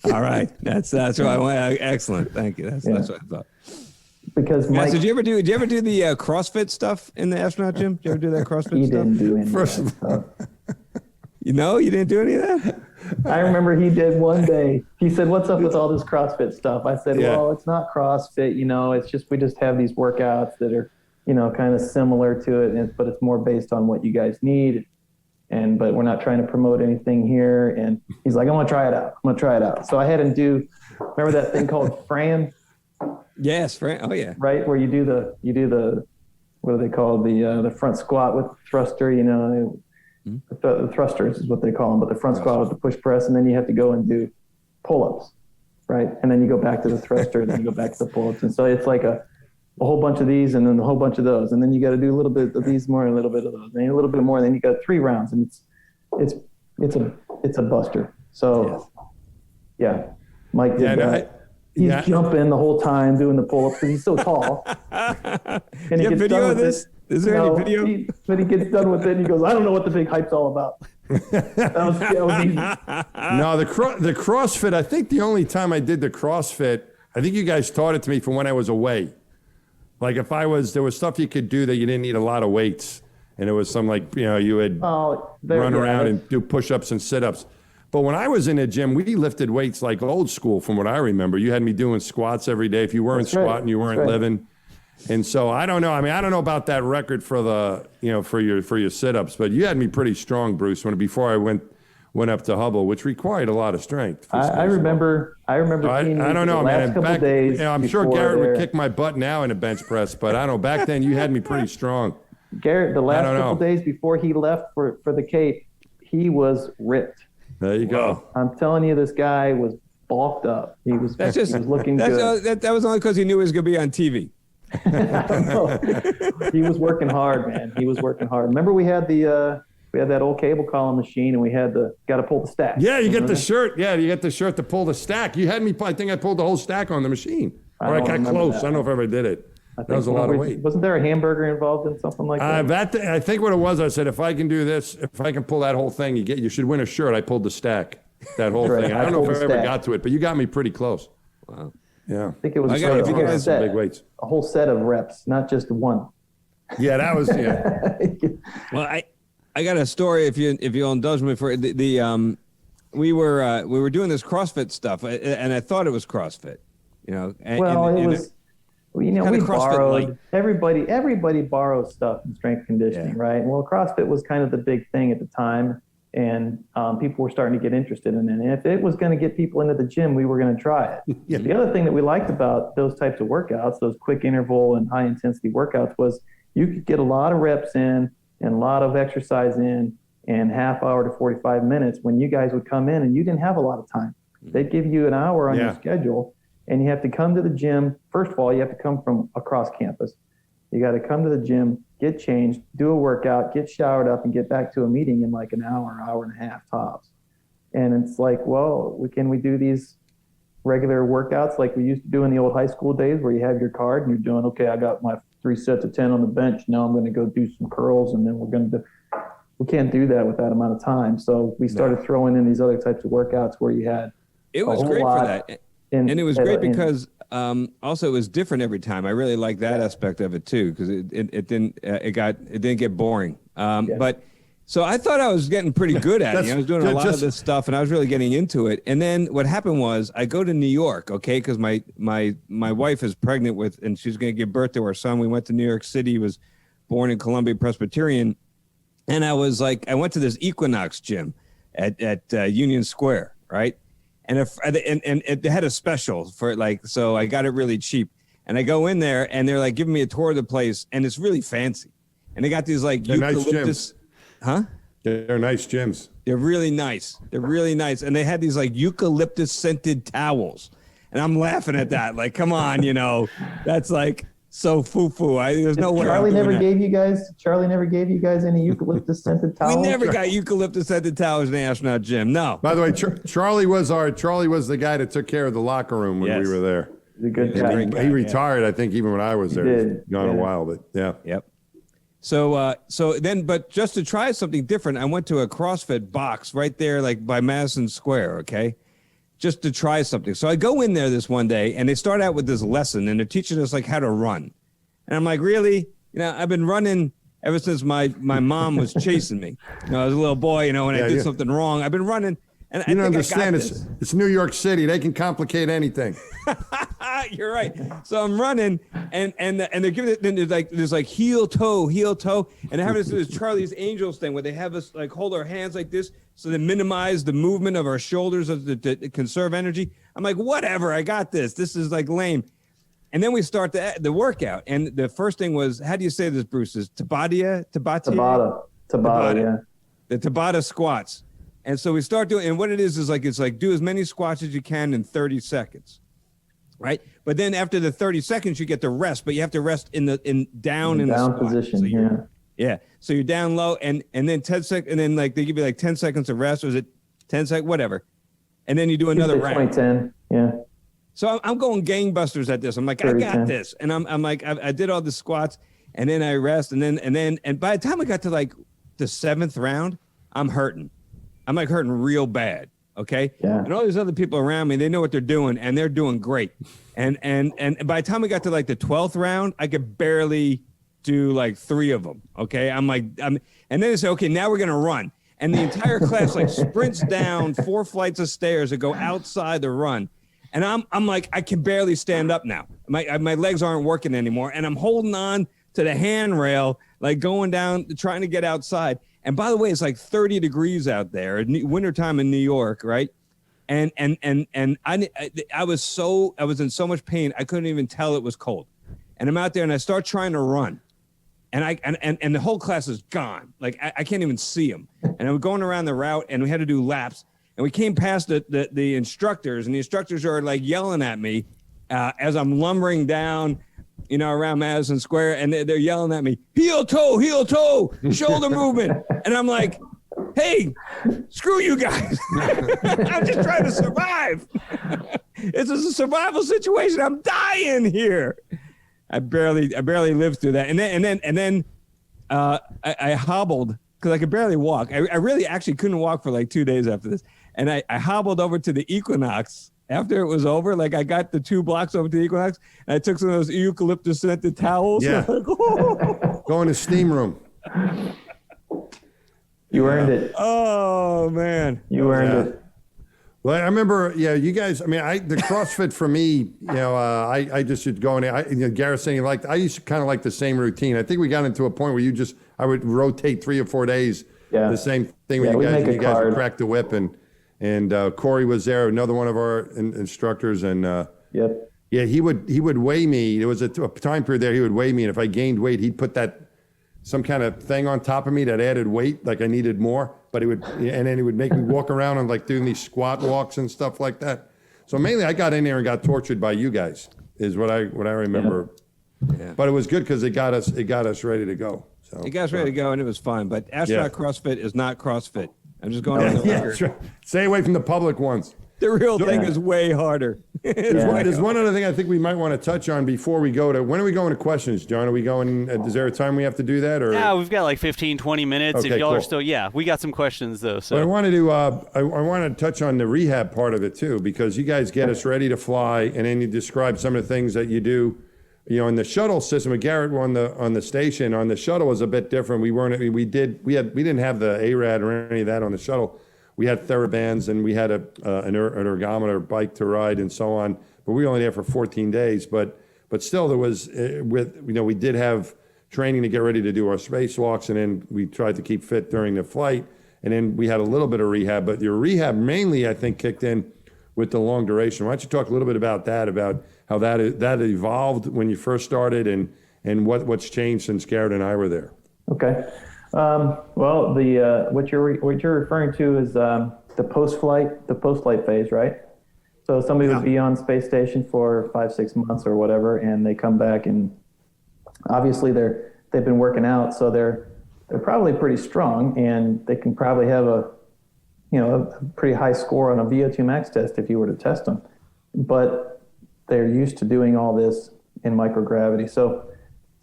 All right, that's what I want. Excellent, thank you. That's what I thought. Because Mike, did you ever do the CrossFit stuff in the astronaut gym? Did you ever do that CrossFit he stuff? Didn't do any of that stuff. You didn't do any of that? I remember he did one day. He said, "What's up with all this CrossFit stuff?" I said, "Well, it's not CrossFit. It's just we just have these workouts that are, kind of similar to it, but it's more based on what you guys need. But we're not trying to promote anything here." And he's like, "I'm gonna try it out. So I had him do. Remember that thing called Fran? Yes, Fran. Oh yeah. Right, where you do the what do they call the front squat with thruster? The thrusters is what they call them, but the front squat with the push press, and then you have to go and do pull-ups, right? And then you go back to the thruster, and then you go back to the pull-ups, and so it's like a whole bunch of these, and then a whole bunch of those, and then you got to do a little bit of these more, and a little bit of those, and a little bit more, and then you got 3 rounds, and it's a buster. So yeah, Mike did that. He's jumping the whole time doing the pull-ups because he's so tall. And he gets video of this? Is there any video? But he gets done with it, and he goes, "I don't know what the big hype's all about." That was easy. No, the CrossFit, I think the only time I did the CrossFit, I think you guys taught it to me from when I was away. Like there was stuff you could do that you didn't need a lot of weights. And it was some you would run around and do push-ups and sit-ups. But when I was in the gym, we lifted weights like old school from what I remember. You had me doing squats every day. If you weren't squatting, you weren't living. And so I don't know. I mean, I don't know about that record for the, for your sit-ups, but you had me pretty strong, Bruce, before I went up to Hubble, which required a lot of strength. I remember. I don't know, man. Back, days I'm sure Garrett would kick my butt now in a bench press, but I don't know. Back then, you had me pretty strong. Garrett, the last couple days before he left for the Cape, he was ripped. There you go. I'm telling you, this guy was bulked up. He was looking good. That was only because he knew he was going to be on TV. He was working hard, man. He was working hard. Remember, we had that old cable column machine, and we had got to pull the stack. Yeah, you get the shirt. Yeah, you get the shirt to pull the stack. You had me. I think I pulled the whole stack on the machine. Or I got close. I don't know if I ever did it. That was a lot of weight. Wasn't there a hamburger involved in something like that? I think what it was, I said, if I can do this, if I can pull that whole thing, you should win a shirt. I pulled the stack, that whole thing. I don't know if I ever got to it, but you got me pretty close. Wow. Yeah. I think it was big weights. A whole set of reps, not just one. Yeah, that was, yeah. Well, I got a story if you'll indulge me for we were doing this CrossFit stuff, and I thought it was CrossFit, you know. It was. We borrowed. Everybody borrows stuff in strength conditioning, right? Well, CrossFit was kind of the big thing at the time, and people were starting to get interested in it. And if it was going to get people into the gym, we were going to try it. Yeah. The other thing that we liked about those types of workouts, those quick interval and high intensity workouts, was you could get a lot of reps in and a lot of exercise in half hour to 45 minutes when you guys would come in and you didn't have a lot of time. They'd give you an hour on your schedule. And you have to come to the gym. First of all, you have to come from across campus. You got to come to the gym, get changed, do a workout, get showered up, and get back to a meeting in like an hour and a half tops. And it's like, well, can we do these regular workouts like we used to do in the old high school days where you have your card and you're doing, okay, I got my 3 sets of 10 on the bench. Now I'm going to go do some curls, and then we can't do that with that amount of time. So we started throwing in these other types of workouts where you had it was great for that. And it was great because also it was different every time. I really like that aspect of it too, because it didn't get boring. But so I thought I was getting pretty good at it. I was doing a lot of this stuff, and I was really getting into it. And then what happened was I go to New York, okay, because my wife is pregnant and she's going to give birth to our son. We went to New York City. He was born in Columbia Presbyterian, and I went to this Equinox gym at Union Square, right? And they had a special for it, so I got it really cheap. And I go in there, and they're like giving me a tour of the place, and it's really fancy. And they got these eucalyptus, nice They're nice gyms. They're really nice. And they had these eucalyptus scented towels, and I'm laughing at that. Like, come on, that's like so foo-foo. There's no way. Charlie never gave you guys any eucalyptus scented towels? We never got eucalyptus scented towels in the astronaut gym. No. By the way, Charlie was the guy that took care of the locker room when we were there. He's a good guy. He retired, I think, even when I was there. He's gone a while, but yeah. Yep. But just to try something different, I went to a CrossFit box right there, by Madison Square. Okay. Just to try something. So I go in there this one day, and they start out with this lesson, and they're teaching us how to run. And I'm like, really? I've been running ever since my mom was chasing me. I was a little boy, and I did something wrong. I've been running. And you don't understand. It's New York City. They can complicate anything. You're right. So I'm running, and they're giving it. There's heel toe, and they're having this Charlie's Angels thing where they have us hold our hands like this so they minimize the movement of our shoulders to conserve energy. I'm like, whatever. I got this. This is lame. And then we start the workout, and the first thing was, how do you say this, Bruce? Is Tabata, yeah. The Tabata squats. And so we start doing, and what it is do as many squats as you can in 30 seconds, right? But then after the 30 seconds, you get to rest, but you have to rest in the down position. So yeah. So you're down low, and then 10 seconds, and then they give you 10 seconds of rest, or is it 10 seconds, whatever, and then you do another round. 2010, yeah. So I'm going gangbusters at this. I'm like, I got this, and I'm like, I did all the squats, and then I rest, and by the time I got to the 7th round, I'm hurting. I'm hurting real bad. Okay. Yeah. And all these other people around me, they know what they're doing, and they're doing great. And by the time we got to the 12th round, I could barely do 3 of them. Okay. and then they say, okay, now we're going to run. And the entire class sprints down 4 flights of stairs to go outside the run. And I'm like, I can barely stand up now. My legs aren't working anymore. And I'm holding on to the handrail, going down, trying to get outside. And by the way, it's 30 degrees out there, wintertime in New York, right? And I was in so much pain, I couldn't even tell it was cold. And I'm out there, and I start trying to run, and the whole class is gone. I can't even see them. And I'm going around the route, and we had to do laps, and we came past the instructors, and the instructors are yelling at me as I'm lumbering down, around Madison Square, and they're yelling at me, heel toe, shoulder movement. And I'm like, hey, screw you guys. I'm just trying to survive. It's a survival situation. I'm dying here. I barely lived through that. And then I hobbled because I could barely walk. I really actually couldn't walk for like 2 days after this. And I hobbled over to the Equinox after it was over. Like I got the 2 blocks over to the Equinox and I took some of those eucalyptus scented towels. Yeah. Go in the steam room. You earned it. Oh man. You earned it. Well, I remember, you guys, I mean, the CrossFit for me, I just should go in. Garrett saying I used to kind of like the same routine. I think we got into a point where I would rotate 3 or 4 days, the same thing with you guys. And you guys would crack the whip. And Corey was there, another one of our instructors. And yeah, he would weigh me. There was a time period there he would weigh me. And if I gained weight, he'd put some kind of thing on top of me that added weight, like I needed more. But and then he would make me walk around and like doing these squat walks and stuff like that. So mainly I got in there and got tortured by you guys is what I remember. Yeah. But it was good because it got us ready to go. So it got us ready to go and it was fun. But astronaut CrossFit is not CrossFit. I'm just going on the record. Right. Stay away from the public ones. The real thing is way harder. There's one other thing I think we might want to touch on before we go to, when are we going to questions, John? Are we going, is there a time we have to do that? Or? Yeah, we've got like 15, 20 minutes. Okay, if y'all cool. are still, we got some questions though. So I wanted to, I want to touch on the rehab part of it too, because you guys get us ready to fly and then you describe some of the things that you do, in the shuttle system. With Garrett on the station, on the shuttle was a bit different. We didn't have the ARAD or any of that on the shuttle. We had TheraBands and we had an ergometer bike to ride and so on, but we were only there for 14 days. But still, there was we did have training to get ready to do our spacewalks, and then we tried to keep fit during the flight, and then we had a little bit of rehab. But your rehab mainly, I think, kicked in with the long duration. Why don't you talk a little bit about that, about how that evolved when you first started, and what's changed since Garrett and I were there? Okay. Well, what you're referring to is the post-flight phase, right? So somebody would be on space station for 5-6 months or whatever, and they come back, and obviously they've been working out, so they're probably pretty strong, and they can probably have a pretty high score on a VO2 max test if you were to test them. But they're used to doing all this in microgravity, so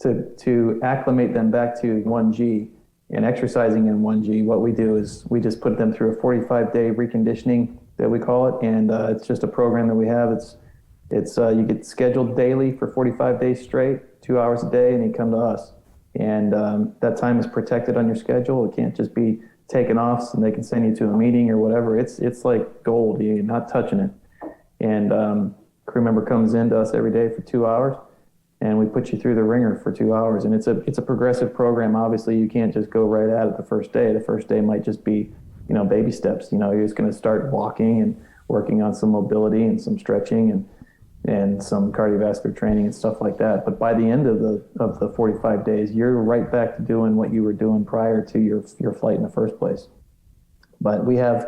to acclimate them back to 1G. And exercising in 1G, what we do is we just put them through a 45-day reconditioning that we call it, and it's just a program that we have. It's you get scheduled daily for 45 days straight, 2 hours a day, and you come to us. And that time is protected on your schedule. It can't just be taken off, and they can send you to a meeting or whatever. It's like gold. You're not touching it. And crew member comes in to us every day for 2 hours. And we put you through the ringer for 2 hours. And it's a progressive program. Obviously, you can't just go right at it the first day. The first day might just be, baby steps. You're just going to start walking and working on some mobility and some stretching and some cardiovascular training and stuff like that. But by the end of the 45 days, you're right back to doing what you were doing prior to your flight in the first place. But we have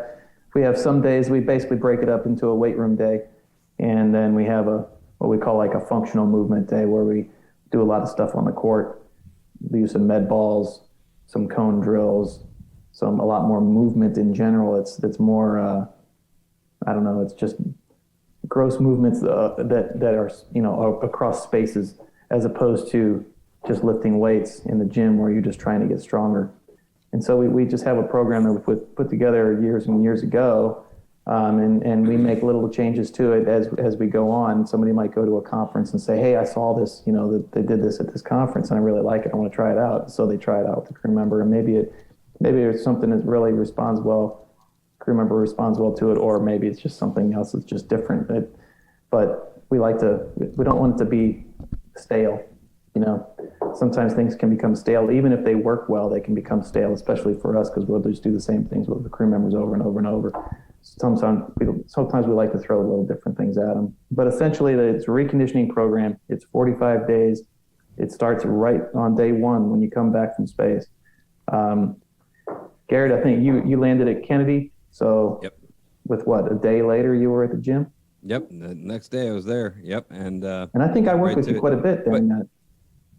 some days we basically break it up into a weight room day, and then we have what we call like a functional movement day, where we do a lot of stuff on the court. We use some med balls, some cone drills, a lot more movement in general. It's more, it's just gross movements that are, across spaces, as opposed to just lifting weights in the gym where you're just trying to get stronger. And so we just have a program that we put together years and years ago. And we make little changes to it as we go on. Somebody might go to a conference and say, hey, I saw this, that they did this at this conference and I really like it. I want to try it out. So they try it out with the crew member, and maybe it's something that really crew member responds well to it, or maybe it's just something else that's just different. But we don't want it to be stale. Sometimes things can become stale. Even if they work well, they can become stale, especially for us, because we'll just do the same things with the crew members over and over and over. Sometimes we like to throw little different things at them. But essentially, it's a reconditioning program. It's 45 days. It starts right on day one when you come back from space. Garrett, I think you landed at Kennedy. So with a day later, you were at the gym? Yep. The next day I was there. Yep. And I think I worked with you quite a bit during that.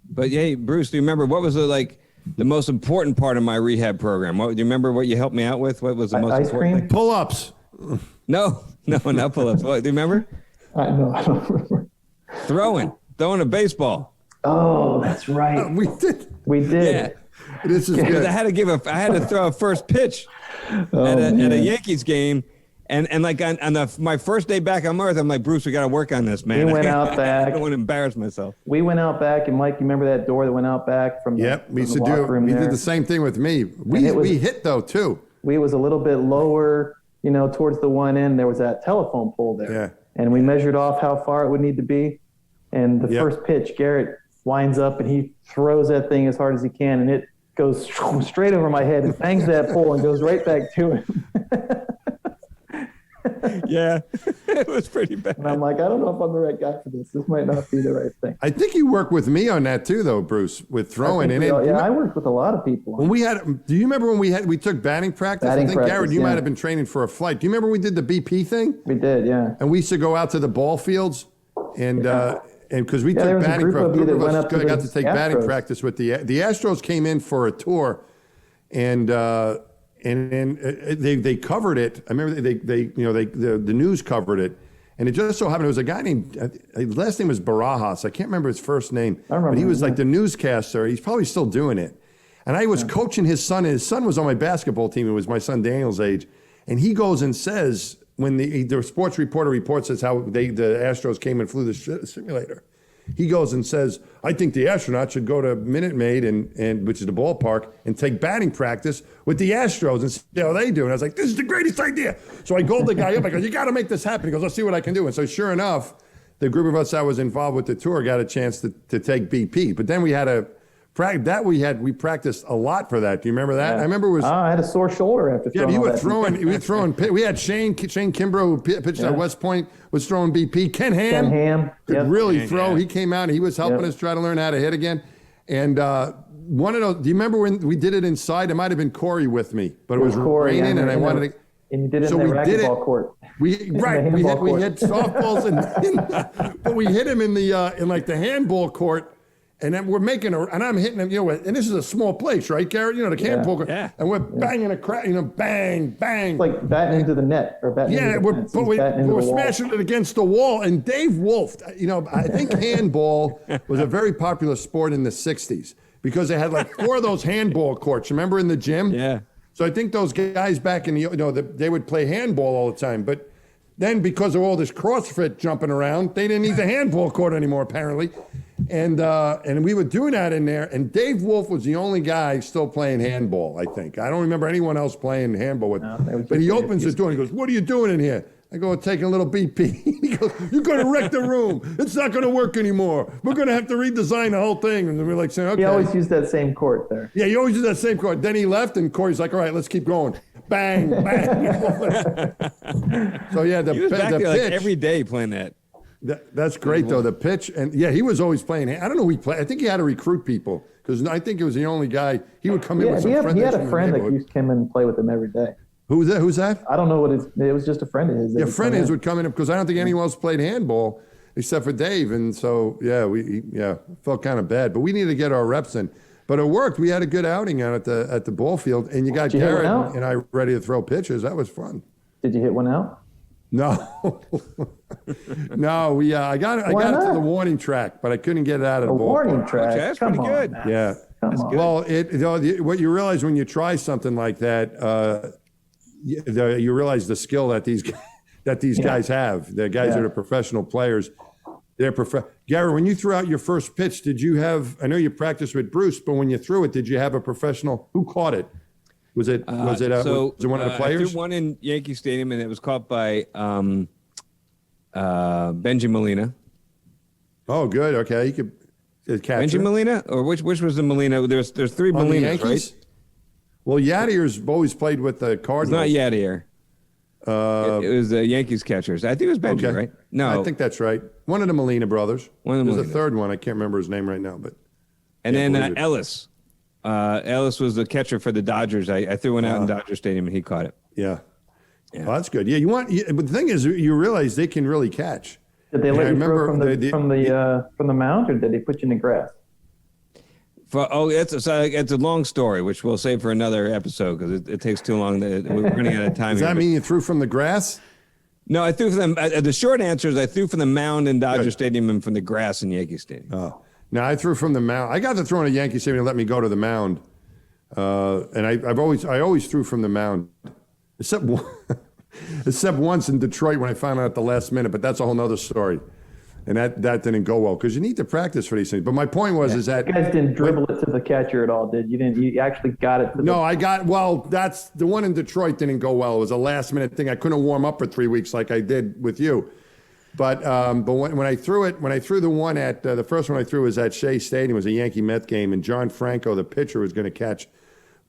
But hey, Bruce, do you remember what was the most important part of my rehab program? Do you remember what you helped me out with? What was the most important thing? Pull-ups. No, not pull-ups. What, do you remember? No, I don't remember. Throwing a baseball. Oh, that's right. We did. We did. Yeah. This is good. I had to throw a first pitch at a Yankees game. And like on my first day back on Earth, I'm like, Bruce, we got to work on this, man. We went out back. I don't want to embarrass myself. We went out back, and Mike, you remember that door that went out back from the, we used to locker room We there? did the same thing with me. We hit though too. We was a little bit lower, towards the one end. There was that telephone pole there. Yeah. And we measured off how far it would need to be. And the first pitch, Garrett winds up and he throws that thing as hard as he can, and it goes straight over my head and bangs that pole and goes right back to him. Yeah, it was pretty bad. And I'm like, I don't know if I'm the right guy for this. This might not be the right thing. I think you worked with me on that too, though, Bruce, with throwing. I worked with a lot of people. When we had, do you remember when we took batting practice? I think Garrett, you might have been training for a flight. Do you remember we did the BP thing? We did, yeah. And we used to go out to the ball fields and because we took batting practice, got to take batting practice with the Astros came in for a tour, and then they covered it. I remember the news covered it, and it just so happened it was a guy named his last name was Barajas. I can't remember his first name, but he was like the newscaster. He's probably still doing it. And I was coaching his son, and his son was on my basketball team. It was my son Daniel's age, and he goes and says when the sports reporter reports us how the Astros came and flew the simulator. He goes and says, I think the astronauts should go to Minute Maid, and which is the ballpark, and take batting practice with the Astros and see how they do. And I was like, this is the greatest idea. So I called the guy up. I go, you got to make this happen. He goes, let's see what I can do. And so sure enough, the group of us that was involved with the tour got a chance to take BP. But then we had we practiced a lot for that. Do you remember that? Yeah. I remember it was. I had a sore shoulder after throwing. Yeah, we were throwing. We had Shane Kimbrough, who pitched at West Point, was throwing BP. Ken Ham could really throw. Yeah. He came out and he was helping us try to learn how to hit again. And one of those. Do you remember when we did it inside? It might have been Corey with me, but it was raining, and I wanted to. And you did it in the racquetball court. We hit softballs, but we hit him in the handball court. And then we're making and I'm hitting him, and this is a small place, right, Garrett? The handball court. Yeah. And we're banging a crack, bang, bang. It's like batting into the net or batting into the fence. We're smashing it against the wall. And Dave Wolf, I think handball was a very popular sport in the 60s because they had like 4 of those handball courts. Remember in the gym? Yeah. So I think those guys back in they would play handball all the time. But then because of all this CrossFit jumping around, they didn't need the handball court anymore, apparently. And we were doing that in there, and Dave Wolf was the only guy still playing handball, I think. I don't remember anyone else playing handball with him. But he opens the door and he goes, what are you doing in here? I go, taking a little BP. He goes, you're going to wreck the room. It's not going to work anymore. We're going to have to redesign the whole thing. And we're like saying, okay. He always used that same court there. Yeah, he always used that same court. Then he left, and Corey's like, all right, let's keep going. Bang, bang. So, yeah, the pitch. Like every day playing that. That's great, though, the pitch. And, yeah, he was always playing. I don't know who he played. I think he had to recruit people because I think it was the only guy. He would come in with some friends. He had a friend that used to come in and play with him every day. Who's that? I don't know what it was just a friend of his. Yeah, a friend of his would come in because I don't think anyone else played handball except for Dave. And so, we felt kind of bad. But we needed to get our reps in. But it worked. We had a good outing out at the ball field. And you got Garrett and I ready to throw pitches. That was fun. Did you hit one out? No, no. I got it to the warning track, but I couldn't get it out of the ball. Warning track. That's pretty good. Man. Yeah. That's good. Well, what you realize when you try something like that, you realize the skill that these guys have. The guys that are professional players. Garrett, when you threw out your first pitch, did you have? I know you practiced with Bruce, but when you threw it, did you have a professional who caught it? Was it one of the players? I threw one in Yankee Stadium, and it was caught by Benji Molina. Oh, good. Okay, you could catch Benji Molina, or which was the Molina? There's 3 Molinas, right? Well, Yadier's always played with the Cardinals. It's not Yadier. It was the Yankees catchers. I think it was Benji, right? No, I think that's right. One of the Molina brothers. There's a third one. I can't remember his name right now, but. And then Ellis. Ellis was the catcher for the Dodgers. I threw one out in Dodger Stadium, and he caught it. Yeah. Well, that's good. Yeah, but the thing is, you realize they can really catch. Did they let you throw from the mound, or did they put you in the grass? It's a long story, which we'll save for another episode because it takes too long. We're running out of time. Does that mean you threw from the grass? No, I threw from them. The short answer is I threw from the mound in Dodger Stadium and from the grass in Yankee Stadium. Oh. No, I threw from the mound. I got to throw in a Yankee Stadium to let me go to the mound, and I always threw from the mound, except once in Detroit when I found out at the last minute. But that's a whole nother story, and that didn't go well because you need to practice for these things. But my point was is that you guys didn't dribble it to the catcher at all, did you? You actually got it. That's the one in Detroit didn't go well. It was a last minute thing. I couldn't warm up for 3 weeks like I did with you. But when I threw the one at the first one I threw was at Shea Stadium. It was a Yankee Met game, and John Franco, the pitcher, was going to catch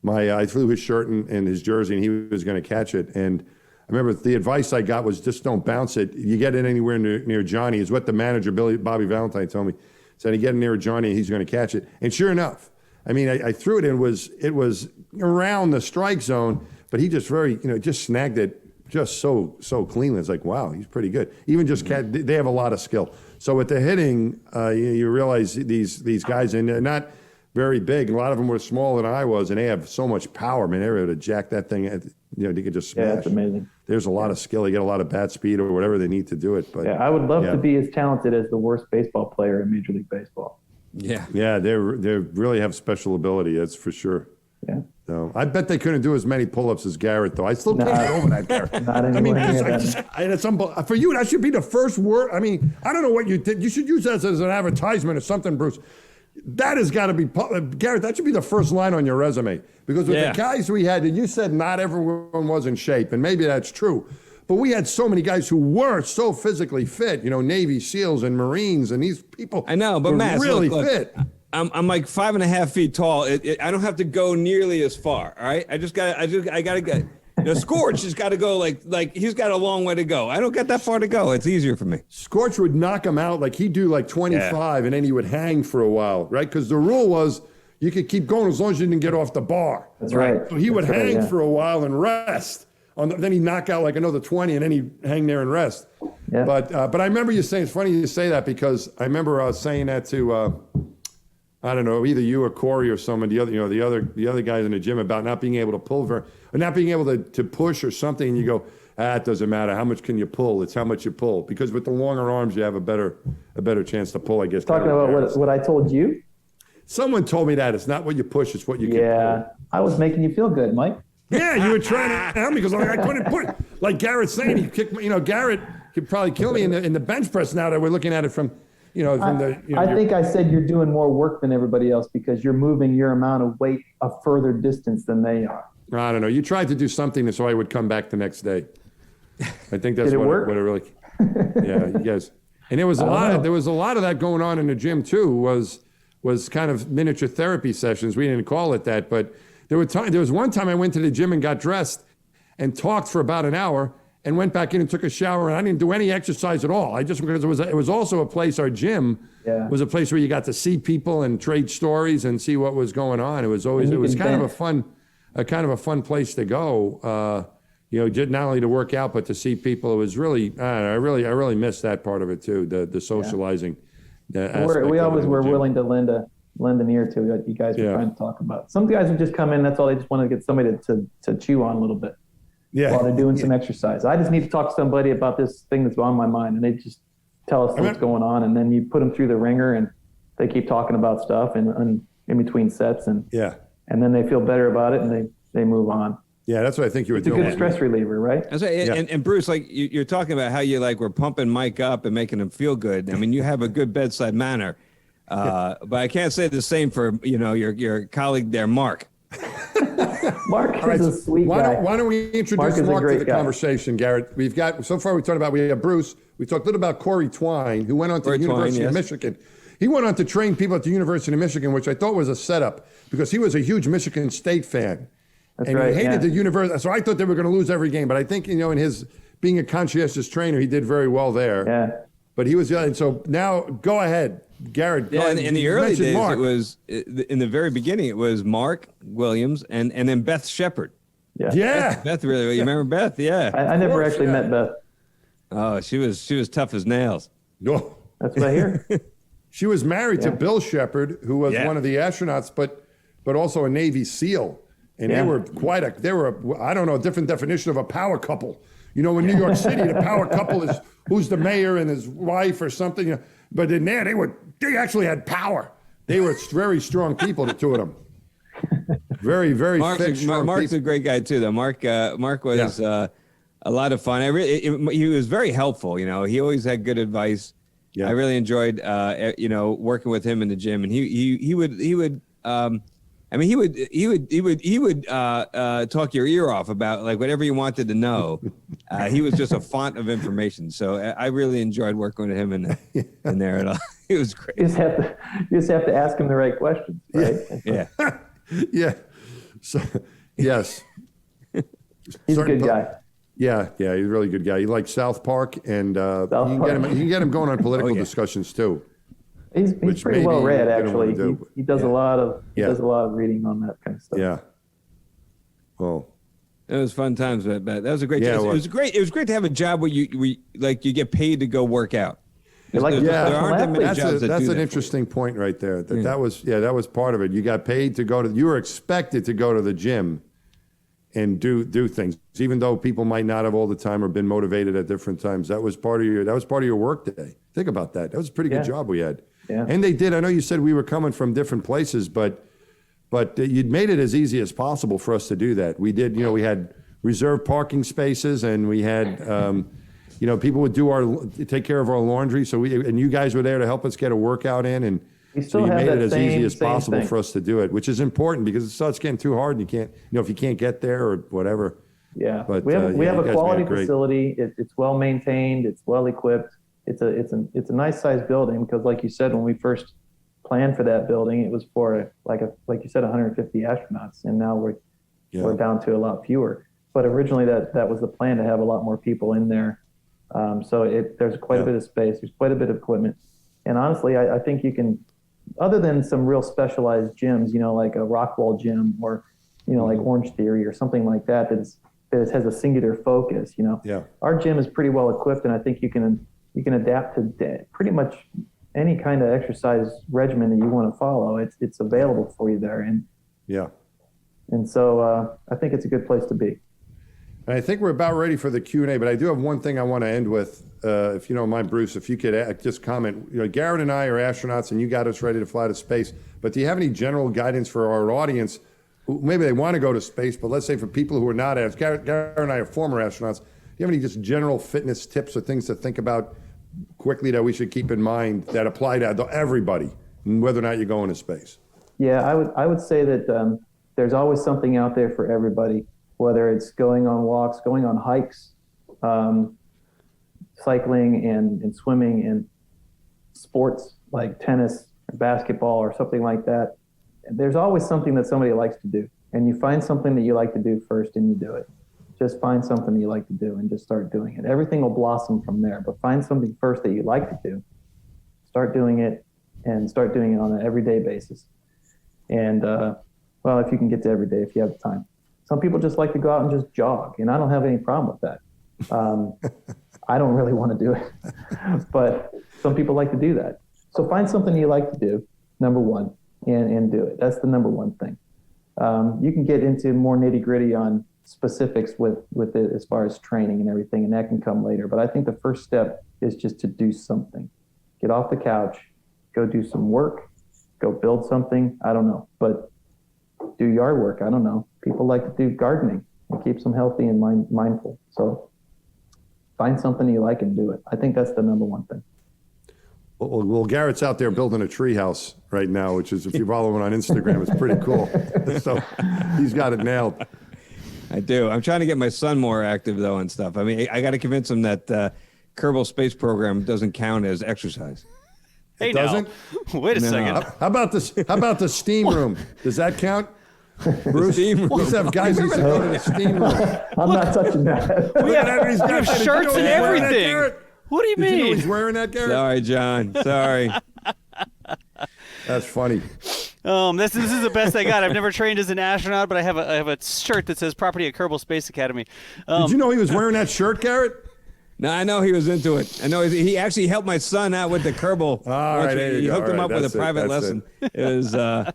I threw his shirt and his jersey, and he was going to catch it. And I remember the advice I got was just don't bounce it. You get it anywhere near Johnny is what the manager Bobby Valentine told me. Said you get it near Johnny, he's going to catch it. And sure enough, I mean I threw it and it was around the strike zone, but he just just snagged it. Just so cleanly. It's like, wow, he's pretty good. Even just they have a lot of skill. So with the hitting, you realize these guys, and they're not very big. A lot of them were smaller than I was, and they have so much power. Man, they're able to jack that thing. They could just smash. Yeah, it's amazing. There's a lot of skill. They get a lot of bat speed or whatever they need to do it. But I would love to be as talented as the worst baseball player in Major League Baseball. Yeah, they really have special ability. That's for sure. Yeah. So I bet they couldn't do as many pull-ups as Garrett, though. I still can't get over that, Garrett. Not anymore. It's for you, that should be the first word. I mean, I don't know what you did. You should use that as an advertisement or something, Bruce. That has got to be, Garrett, that should be the first line on your resume. Because with the guys we had, and you said not everyone was in shape, and maybe that's true. But we had so many guys who were so physically fit, Navy SEALs and Marines, and these people I know, but were Matt, really look, fit. I'm like 5.5 feet tall. I don't have to go nearly as far. All right, I gotta get. Scorch has got to go like he's got a long way to go. I don't get that far to go. It's easier for me. Scorch would knock him out like he'd do like 25, and then he would hang for a while, right? Because the rule was you could keep going as long as you didn't get off the bar. That's right. So he would hang for a while and rest. Then he'd knock out like another 20, and then he'd hang there and rest. Yeah. But I remember you saying, it's funny you say that because I remember saying that to I don't know, either you or Corey or someone, the other guys in the gym about not being able to pull or not being able to push or something, and you go, it doesn't matter. How much can you pull? It's how much you pull. Because with the longer arms, you have a better chance to pull, I guess. Talking about what I told you? Someone told me that. It's not what you push, it's what you can pull. Yeah, I was making you feel good, Mike. Yeah, you were trying to help me because I couldn't push. Like Garrett's saying, he kicked me. Garrett could probably kill me in the bench press now that we're looking at it from I think I said you're doing more work than everybody else because you're moving your amount of weight a further distance than they are. I don't know. You tried to do something so I would come back the next day. I think that's what it really. Yeah, you guys. And there was a lot of that going on in the gym too. Was kind of miniature therapy sessions. We didn't call it that, but there was one time I went to the gym and got dressed and talked for about an hour. And went back in and took a shower, and I didn't do any exercise at all. Because it was also a place. Our gym was a place where you got to see people and trade stories and see what was going on. It was kind of a fun place to go. Not only to work out but to see people. It was really I really missed that part of it too. The socializing. We always were willing to lend an ear to what you guys were trying to talk about. Some guys would just come in. That's all. They just want to get somebody to chew on a little bit. Yeah. While they're doing some exercise. I just need to talk to somebody about this thing that's on my mind, and they just tell us what's going on, and then you put them through the ringer, and they keep talking about stuff and in between sets, and then they feel better about it, and they move on. Yeah, that's what I think you were doing. It's a good stress reliever, right? That's right. And Bruce, like you're talking about how you were pumping Mike up and making him feel good. I mean, you have a good bedside manner, but I can't say the same for your colleague there, Mark. Mark is a sweet guy. Why don't we introduce Mark to the conversation, Garrett? We have Bruce. We talked a little about Corey Twine, who went on to the University of Michigan. He went on to train people at the University of Michigan, which I thought was a setup because he was a huge Michigan State fan. He hated the university. So I thought they were going to lose every game. But I think, in his being a conscientious trainer, he did very well there. Yeah. But he was young. So now go ahead, Garrett. Yeah, in the early days, Mark. It was in the very beginning. It was Mark Williams and then Beth Shepard. Yeah. Beth really. You remember Beth? Yeah. I never actually met Beth. Oh, she was tough as nails. No. That's what I hear. She was married to Bill Shepard, who was one of the astronauts, but also a Navy SEAL. And they were a different definition of a power couple. In New York City, the power couple is who's the mayor and his wife or something. But in there, they actually had power. They were very strong people, the two of them. Very, very fit, strong Mark's people. a great guy too, though. Mark was a lot of fun. He was very helpful. You know, he always had good advice. Yeah. I really enjoyed, working with him in the gym, and he would talk your ear off about like whatever you wanted to know. He was just a font of information. So I really enjoyed working with him in there at all. It was great. You just have to ask him the right questions, right? Yeah. Yeah. So, yes. He's a good guy. Yeah, he's a really good guy. He likes South Park, and you can get him going on political discussions too. He's pretty well read, actually. He does a lot of reading on that kind of stuff. Yeah. Well, it was fun times, but that was a great. Yeah, it was great. It was great to have a job where you get paid to go work out. There aren't that many jobs that that's do an interesting point right there. That was part of it. You got paid to go to. You were expected to go to the gym and do things, even though people might not have all the time or been motivated at different times. That was part of your work day. Think about that. That was a pretty good job we had. Yeah. And they did. I know you said we were coming from different places, but you'd made it as easy as possible for us to do that. We did. We had reserved parking spaces, and we had, people would take care of our laundry. So you guys were there to help us get a workout in, and so you made it as easy as possible for us to do it, which is important because it starts getting too hard, and you can't, if you can't get there or whatever. Yeah, but we have a quality facility. It's well maintained. It's well equipped. It's a nice sized building because, like you said, when we first planned for that building, it was for like you said, 150 astronauts, and now we're down to a lot fewer. But originally, that was the plan, to have a lot more people in there. So there's quite a bit of space. There's quite a bit of equipment, and honestly, I think you can, other than some real specialized gyms, like a Rockwall gym or like Orange Theory or something like that that has a singular focus. Our gym is pretty well equipped, and I think you can adapt to pretty much any kind of exercise regimen that you want to follow. It's available for you there, and so I think it's a good place to be. I think we're about ready for the Q&A, but I do have one thing I want to end with, if you don't mind, Bruce, if you could just comment. Garrett and I are astronauts, and you got us ready to fly to space, but do you have any general guidance for our audience who maybe they want to go to space, but let's say for people who are not astronauts, Garrett and I are former astronauts, do you have any just general fitness tips or things to think about quickly that we should keep in mind that apply to everybody, whether or not you're going to space? Yeah, I would say that there's always something out there for everybody, whether it's going on walks, going on hikes, cycling and swimming, and sports like tennis or basketball or something like that. There's always something that somebody likes to do, and you find something that you like to do first and you do it. Just find something you like to do and just start doing it. Everything will blossom from there, but find something first that you like to do. Start doing it, and start doing it on an everyday basis. And, if you can get to every day, if you have the time. Some people just like to go out and just jog, and I don't have any problem with that. I don't really want to do it, but some people like to do that. So find something you like to do, number one, and do it. That's the number one thing. You can get into more nitty-gritty on specifics with it as far as training and everything, and that can come later. But I think the first step is just to do something. Get off the couch, go do some work, go build something. I don't know, but do yard work. I don't know. People like to do gardening. It keeps them healthy and mindful. So find something you like and do it. I think that's the number one thing. Well, Garrett's out there building a treehouse right now, which is, if you follow him on Instagram, it's pretty cool. So he's got it nailed. I do. I'm trying to get my son more active, though, and stuff. I mean, I got to convince him that Kerbal Space Program doesn't count as exercise. Hey, it doesn't? Wait a second. How about the steam room? Does that count? Bruce, we used to have guys who used to go to the steam room. I'm not touching that. We have shirts and everything. What do you mean? Did you know he's wearing that, Garrett? Sorry, John. Sorry. That's funny. This is the best I got. I've never trained as an astronaut, but I have a shirt that says "Property at Kerbal Space Academy." Did you know he was wearing that shirt, Garrett? No, I know he was into it. I know he actually helped my son out with the Kerbal. All right, he hooked him up with a private lesson. It was, I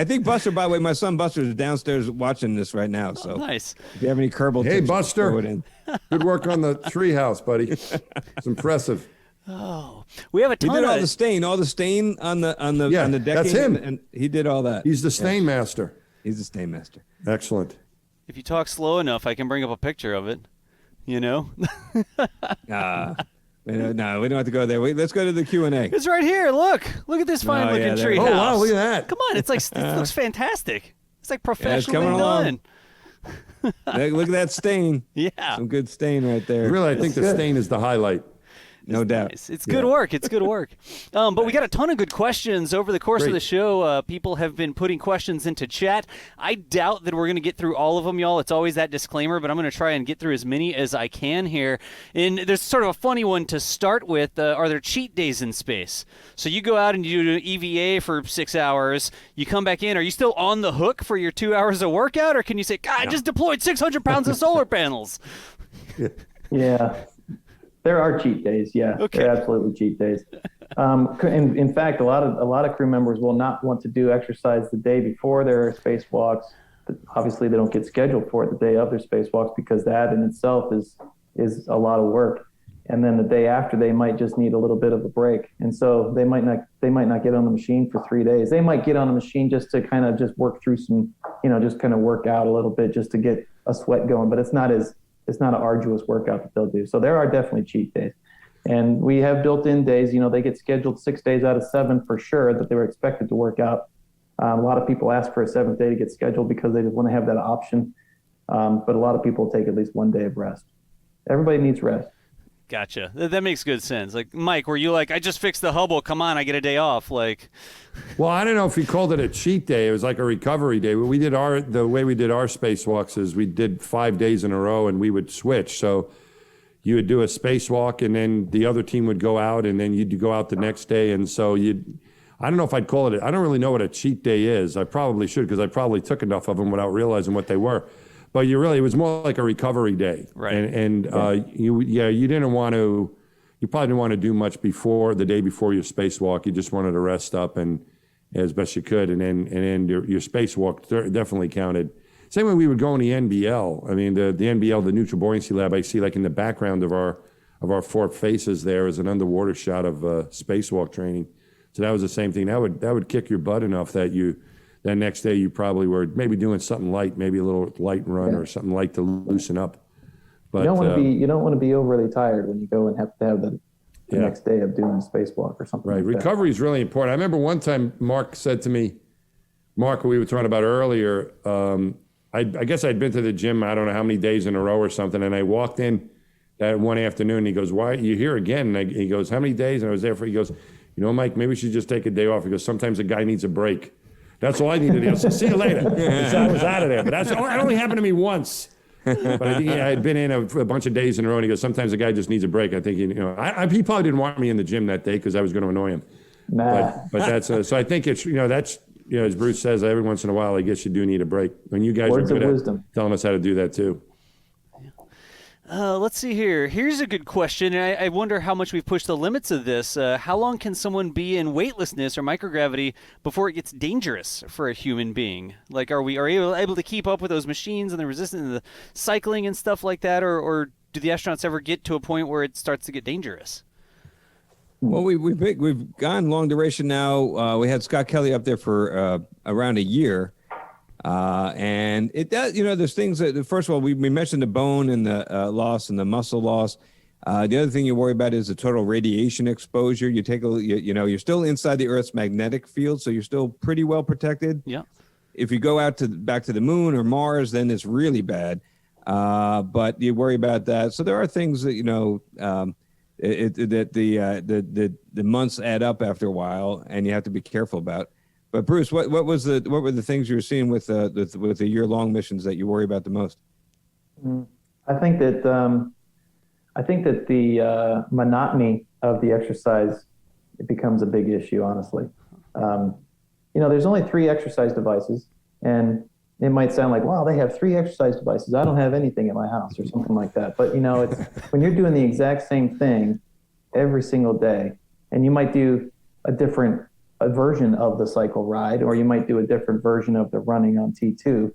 think Buster, by the way, my son Buster is downstairs watching this right now. So nice. If you have any Kerbal hey, tips, Buster, throw it in. Good work on the treehouse, buddy. It's impressive. Oh, we have a ton He did of all the stain on the decking. that's him. And he did all that. He's the stain master. He's the stain master. Excellent. If you talk slow enough, I can bring up a picture of it. You know? No, we don't have to go there. Let's go to the Q&A. It's right here. Look at this fine-looking tree Oh, house. wow, look at that. Come on, it's like it looks fantastic. It's like professionally coming done. Look at that stain. Yeah. Some good stain right there. Really, I think the stain is the highlight. No doubt. Nice. It's good work. It's good work. But we got a ton of good questions over the course of the show. People have been putting questions into chat. I doubt that we're going to get through all of them, y'all. It's always that disclaimer, but I'm going to try and get through as many as I can here. And there's sort of a funny one to start with. Are there cheat days in space? So you go out and you do EVA for 6 hours. You come back in. Are you still on the hook for your 2 hours of workout? Or can you say, God, I just deployed 600 pounds of solar panels? Yeah. There are cheat days, yeah. Okay. There are absolutely cheat days. In fact, a lot of crew members will not want to do exercise the day before their spacewalks. Obviously, they don't get scheduled for it the day of their spacewalks because that in itself is a lot of work. And then the day after, they might just need a little bit of a break, and so they might not get on the machine for 3 days. They might get on the machine just to kind of just work through some, just kind of work out a little bit just to get a sweat going. But it's not an arduous workout that they'll do. So there are definitely cheat days. And we have built-in days, they get scheduled 6 days out of 7 for sure that they were expected to work out. A lot of people ask for a 7th day to get scheduled because they just want to have that option. But a lot of people take at least 1 day of rest. Everybody needs rest. Gotcha. That makes good sense. Like, Mike, were you like, I just fixed the Hubble. Come on, I get a day off. Like, well, I don't know if he called it a cheat day. It was like a recovery day. The way we did our spacewalks is we did 5 days in a row and we would switch. So you would do a spacewalk and then the other team would go out and then you'd go out the next day. And so I don't know if I'd call it, I don't really know what a cheat day is. I probably should because I probably took enough of them without realizing what they were. But it was more like a recovery day. Right. And you probably didn't want to do much before the day before your spacewalk. You just wanted to rest up and as best you could. And then your spacewalk definitely counted. Same way we would go in the NBL. I mean, the NBL, the Neutral Buoyancy Lab, I see like in the background of our four faces there is an underwater shot of spacewalk training. So that was the same thing. That would kick your butt enough that that next day you probably were maybe doing something light, maybe a little light run or something light to loosen up. But you don't want to be overly tired when you go and have to have the next day of doing a spacewalk or something. Right. Like Recovery is really important. I remember one time Mark said to me, Mark, we were talking about earlier, I guess I'd been to the gym, I don't know how many days in a row or something, and I walked in that one afternoon, and he goes, why are you here again? And he goes, how many days? And I was there he goes, Mike, maybe we should just take a day off. He goes, sometimes a guy needs a break. That's all I needed to do. So see you later. So I was out of there. But that only happened to me once. But I think I had been in a bunch of days in a row, and he goes, sometimes a guy just needs a break. I think, he probably didn't want me in the gym that day because I was going to annoy him. Nah. But that's, so I think it's, that's, as Bruce says, every once in a while, I guess you do need a break. When you guys Words are good of at wisdom. telling us how to do that too. let's see here. Here's a good question. I wonder how much we've pushed the limits of this. How long can someone be in weightlessness or microgravity before it gets dangerous for a human being? Like, are you able to keep up with those machines and the resistance and the cycling and stuff like that, or do the astronauts ever get to a point where it starts to get dangerous? Well, we've gone long duration now. We had Scott Kelly up there for around a year. And it does, there's things that, first of all, we mentioned the bone and the loss and the muscle loss. The other thing you worry about is the total radiation exposure. You take you're still inside the Earth's magnetic field, so you're still pretty well protected. Yeah. If you go out back to the moon or Mars, then it's really bad. But you worry about that. So there are things that, the months add up after a while, and you have to be careful about. But Bruce, what were the things you were seeing with the year-long missions that you worry about the most? I think that the monotony of the exercise, it becomes a big issue, honestly. There's only 3 exercise devices, and it might sound like, wow, they have 3 exercise devices. I don't have anything at my house or something like that. But it's when you're doing the exact same thing every single day, and you might do a version of the cycle ride, or you might do a different version of the running on T2.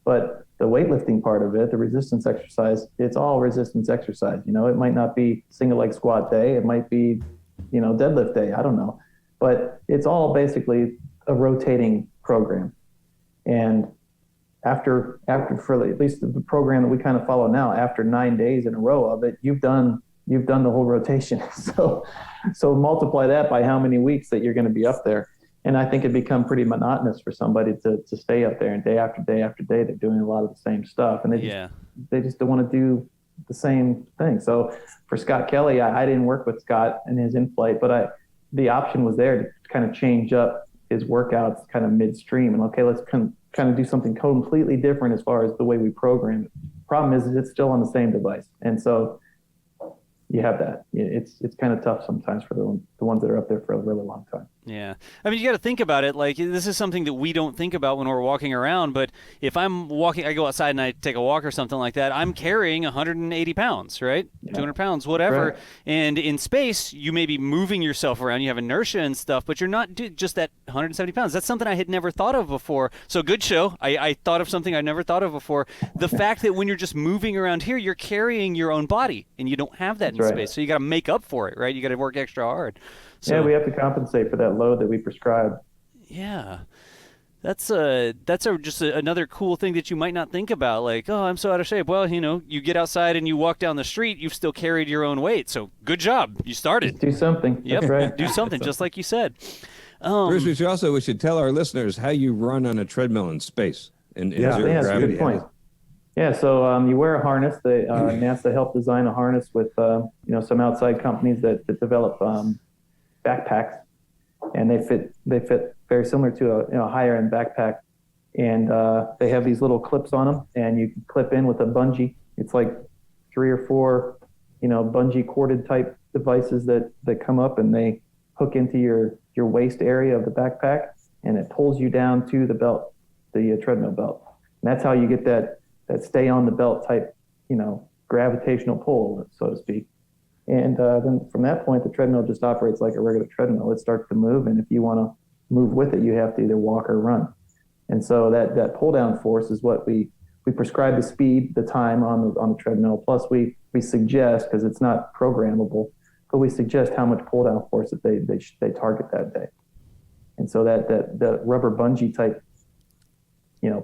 But the weightlifting part of it, the resistance exercise, it's all resistance exercise. You know, it might not be single leg squat day. It might be, you know, deadlift day. I don't know. But it's all basically a rotating program. And after for at least the program that we kind of follow now, after 9 days in a row of it, you've done the whole rotation. So multiply that by how many weeks that you're going to be up there. And I think it become pretty monotonous for somebody to stay up there, and day after day after day, they're doing a lot of the same stuff, and they just don't want to do the same thing. So for Scott Kelly, I didn't work with Scott and his in-flight, but the option was there to kind of change up his workouts kind of midstream, and okay, let's kind of do something completely different as far as the way we program it. Problem is it's still on the same device, and so you have that. It's kind of tough sometimes for the ones that are up there for a really long time. Yeah. I mean, you got to think about it. Like, this is something that we don't think about when we're walking around, but if I'm walking, I go outside and I take a walk or something like that, I'm carrying 180 pounds, right? Yeah. 200 pounds, whatever. Right. And in space, you may be moving yourself around. You have inertia and stuff, but you're not just that 170 pounds. That's something I had never thought of before. So good show. I thought of something I'd never thought of before. The fact that when you're just moving around here, you're carrying your own body, and you don't have that in space. So you got to make up for it, right? You got to work extra hard. So, yeah, we have to compensate for that load that we prescribe. Yeah, that's just another cool thing that you might not think about. Like, oh, I'm so out of shape. Well, you know, you get outside and you walk down the street, you've still carried your own weight. So good job, you started. Just do something. Yep, that's right. Do something, just like you said. Bruce, we should tell our listeners how you run on a treadmill in space in zero that's gravity. A good point. Yeah, so you wear a harness. NASA helped design a harness with some outside companies that develop backpacks, and they fit very similar to a higher end backpack, and they have these little clips on them, and you can clip in with a bungee. It's like 3 or 4 bungee corded type devices that come up, and they hook into your waist area of the backpack, and it pulls you down to the belt, the treadmill belt, and that's how you get that stay on the belt type gravitational pull, so to speak. And then from that point, the treadmill just operates like a regular treadmill. It starts to move, and if you want to move with it, you have to either walk or run. And so that pull down force is what we prescribe the speed, the time on the treadmill. Plus, we suggest, because it's not programmable, but we suggest how much pull down force that they target that day. And so that rubber bungee type,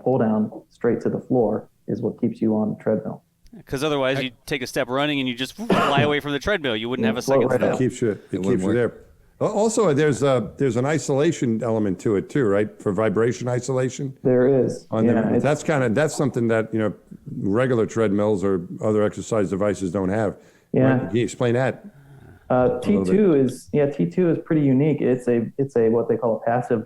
pull down straight to the floor is what keeps you on the treadmill. Because otherwise, you take a step running and you just fly away from the treadmill. You wouldn't have a second step. It keeps you there. Also, there's an isolation element to it too, right? For vibration isolation. There is. That's something that regular treadmills or other exercise devices don't have. Yeah. Can you explain that? T2 is pretty unique. It's a what they call a passive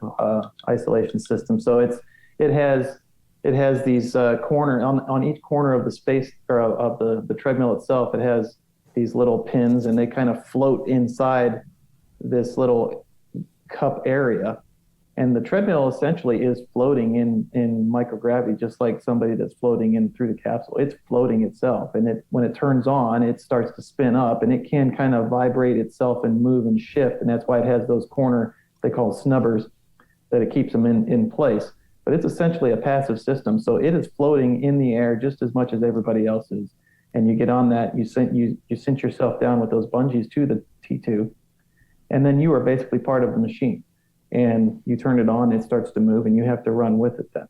isolation system. So it has these corner on each corner of the space or of the treadmill itself. It has these little pins, and they kind of float inside this little cup area. And the treadmill essentially is floating in microgravity, just like somebody that's floating in through the capsule. It's floating itself, and when it turns on, it starts to spin up, and it can kind of vibrate itself and move and shift. And that's why it has those corner, they call snubbers, that it keeps them in place. But it's essentially a passive system. So it is floating in the air just as much as everybody else is. And you get on that, you cinch yourself down with those bungees to the T2, and then you are basically part of the machine. And you turn it on, it starts to move, and you have to run with it then.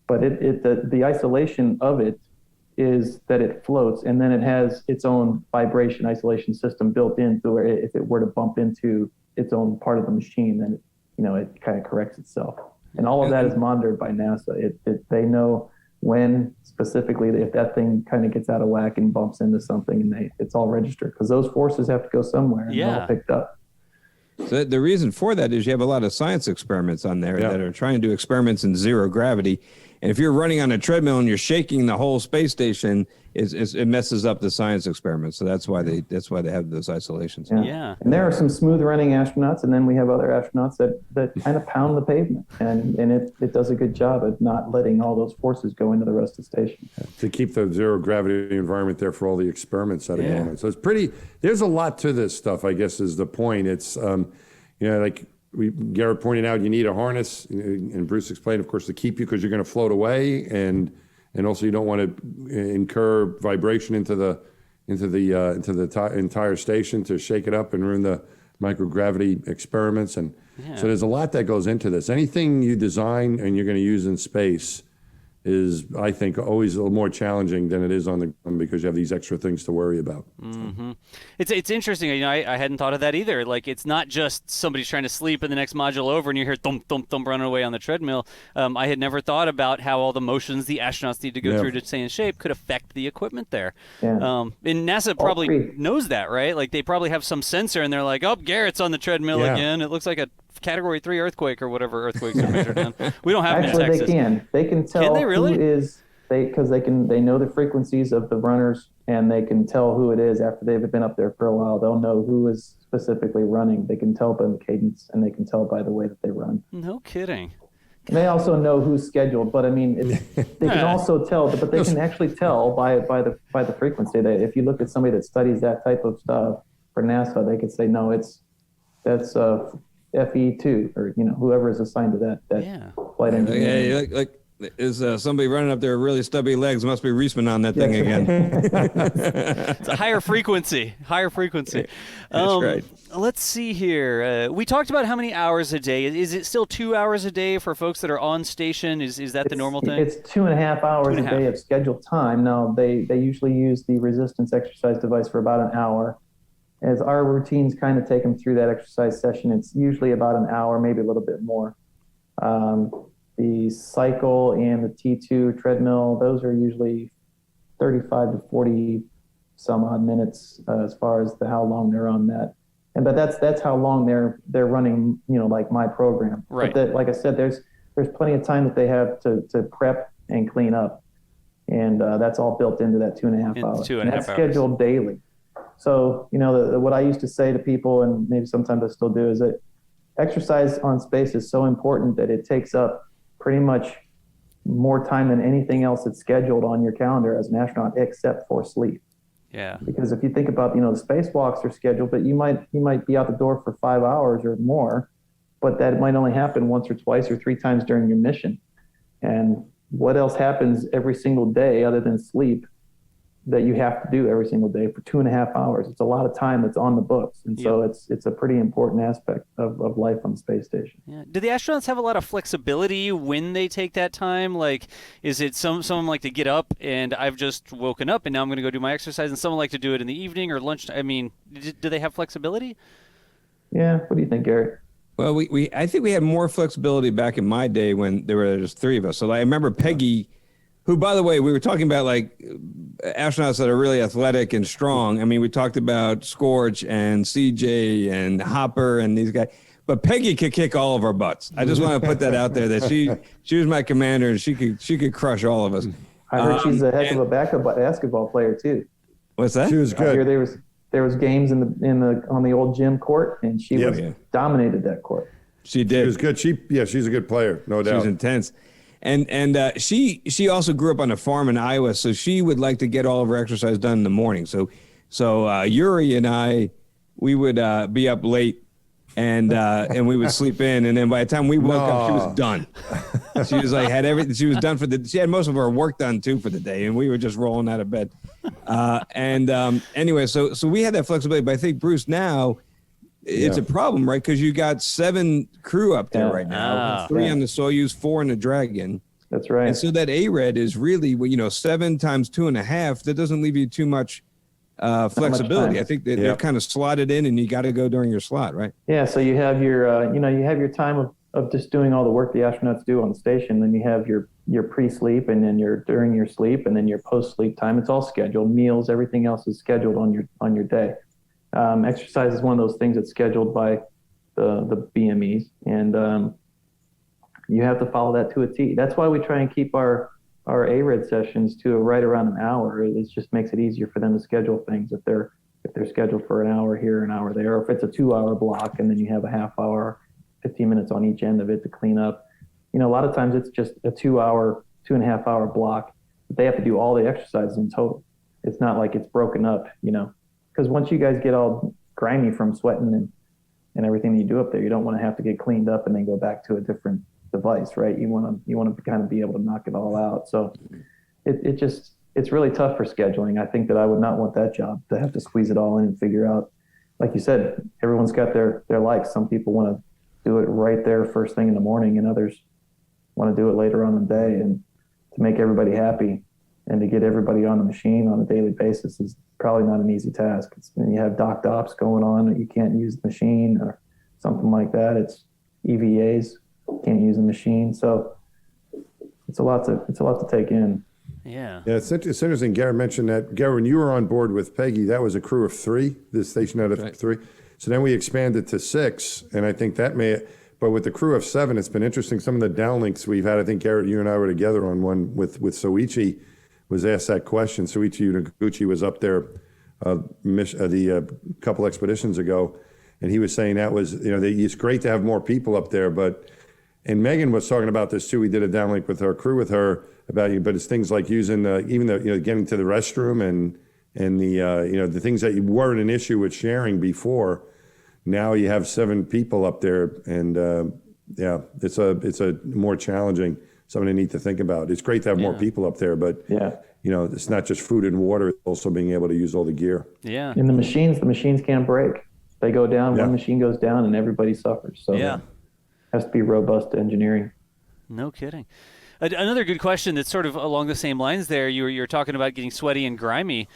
But the isolation of it is that it floats, and then it has its own vibration isolation system built in, so where if it were to bump into its own part of the machine, then it kind of corrects itself. And all of that is monitored by NASA. They know when specifically, if that thing kind of gets out of whack and bumps into something, and it's all registered, because those forces have to go somewhere and they're all picked up. So the reason for that is you have a lot of science experiments on there that are trying to do experiments in zero gravity. And if you're running on a treadmill and you're shaking the whole space station, it messes up the science experiments. So that's why they have those isolations. Yeah. And there are some smooth running astronauts, and then we have other astronauts that kind of pound the pavement, and it does a good job of not letting all those forces go into the rest of the station. To keep the zero gravity environment there for all the experiments that are going on. So it's there's a lot to this stuff, I guess, is the point. It's, like Garrett pointed out, you need a harness, and Bruce explained, of course, to keep you, because you're going to float away, and and also you don't want to incur vibration into the entire station to shake it up and ruin the microgravity experiments. And so there's a lot that goes into this. Anything you design and you're going to use in space is, I think, always a little more challenging than it is on the ground because you have these extra things to worry about. Mm-hmm. It's interesting. I hadn't thought of that either. Like, it's not just somebody's trying to sleep in the next module over and you hear thump, thump, thump running away on the treadmill. I had never thought about how all the motions the astronauts need to go through to stay in shape could affect the equipment there. Yeah. And NASA probably knows that, right? Like, they probably have some sensor and they're like, oh, Garrett's on the treadmill again. It looks like a Category 3 earthquake or whatever earthquakes are measured in. We don't have them in Texas. They can tell. Can they really? Because they know the frequencies of the runners and they can tell who it is after they've been up there for a while. They'll know who is specifically running. They can tell by the cadence and they can tell by the way that they run. No kidding. And they also know who's scheduled, but I mean, they can also tell. But they can actually tell by the frequency. If you look at somebody that studies that type of stuff for NASA, they could say, no, that's FE2, or whoever is assigned to that flight engineer. Yeah, like is somebody running up there with really stubby legs? Must be Reisman on that thing again. It's a higher frequency. That's right. Let's see here. We talked about how many hours a day. Is it still 2 hours a day for folks that are on station? Is that the normal thing? It's 2.5 hours a day of scheduled time. Now they usually use the resistance exercise device for about an hour. As our routines kind of take them through that exercise session, it's usually about an hour, maybe a little bit more. The cycle and the T2 treadmill, those are usually 35 to 40 some odd minutes as far as how long they're on that. But that's how long they're running, like my program. Right. But like I said, there's plenty of time that they have to prep and clean up, and that's all built into that 2.5 hours. And that's scheduled daily. So, what I used to say to people, and maybe sometimes I still do, is that exercise on space is so important that it takes up pretty much more time than anything else that's scheduled on your calendar as an astronaut, except for sleep. Yeah. Because if you think about, the spacewalks are scheduled, but you might be out the door for 5 hours or more, but that might only happen once or twice or 3 times during your mission. And what else happens every single day other than sleep that you have to do every single day for 2.5 hours? It's a lot of time that's on the books. And so it's a pretty important aspect of life on the space station. Yeah. Do the astronauts have a lot of flexibility when they take that time? Like, is it someone like to get up and I've just woken up and now I'm going to go do my exercise, and someone like to do it in the evening or lunch? I mean, do they have flexibility? Yeah. What do you think, Garrett? Well, I think we had more flexibility back in my day when there were just 3 of us. So I remember Peggy, who, by the way, we were talking about like astronauts that are really athletic and strong. I mean, we talked about Scorch and CJ and Hopper and these guys, but Peggy could kick all of our butts. I just want to put that out there that she was my commander and she could crush all of us. I heard she's a heck of a backup basketball player too. What's that? She was good. I hear there was games on the old gym court, and she dominated that court. She did. She was good. She's a good player, no doubt. She's intense. And she also grew up on a farm in Iowa, so she would like to get all of her exercise done in the morning. So Yuri and I, we would be up late, and we would sleep in, and then by the time we woke up, she was done. She was like had everything. She was done she had most of her work done too for the day, and we were just rolling out of bed. Anyway, so we had that flexibility. But I think Bruce now, it's a problem, right? Because you got 7 crew up there right now, 3 on the Soyuz, 4 on the Dragon. That's right. And so that ARED is really, 7 times 2.5. That doesn't leave you too much flexibility. I think that they're kind of slotted in, and you got to go during your slot, right? Yeah. So you have your, you have your time of just doing all the work the astronauts do on the station. Then you have your pre-sleep, and then during your sleep, and then your post-sleep time. It's all scheduled. Meals, everything else is scheduled on your day. Exercise is one of those things that's scheduled by the BMEs, and you have to follow that to a T. That's why we try and keep our ARED sessions to right around an hour. It just makes it easier for them to schedule things if they're scheduled for an hour here, an hour there, or if it's a 2-hour block and then you have a half hour, 15 minutes on each end of it to clean up. A lot of times it's just a 2.5 hour block, but they have to do all the exercises in total. It's not like it's broken up, because once you guys get all grimy from sweating and everything that you do up there, you don't want to have to get cleaned up and then go back to a different device, right? You want to kind of be able to knock it all out. So it's really tough for scheduling. I think that I would not want that job, to have to squeeze it all in and figure out, like you said, everyone's got their likes. Some people want to do it right there first thing in the morning, and others want to do it later on in the day. And to make everybody happy and to get everybody on the machine on a daily basis is probably not an easy task. When you have docked ops going on that you can't use the machine or something like that. It's EVAs, can't use the machine. So it's a lot to take in. Yeah. Yeah, it's interesting. Garrett mentioned that. Garrett, when you were on board with Peggy, that was a crew of 3. The station had a 3. So then we expanded to 6, and I think that but with the crew of 7, it's been interesting. Some of the downlinks we've had, I think, Garrett, you and I were together on one with Soichi, was asked that question. Soichi Unoguchi was up there the couple expeditions ago, and he was saying that was, it's great to have more people up there, and Megan was talking about this too. We did a downlink with her crew with her about but it's things like using getting to the restroom and the things that weren't an issue with sharing before. Now you have 7 people up there, and it's a more challenging, something I need to think about. It's great to have more people up there, but it's not just food and water, it's also being able to use all the gear. Yeah. And the machines can't break. They go down, one machine goes down, and everybody suffers. So it has to be robust engineering. No kidding. Another good question that's sort of along the same lines there. You're talking about getting sweaty and grimy.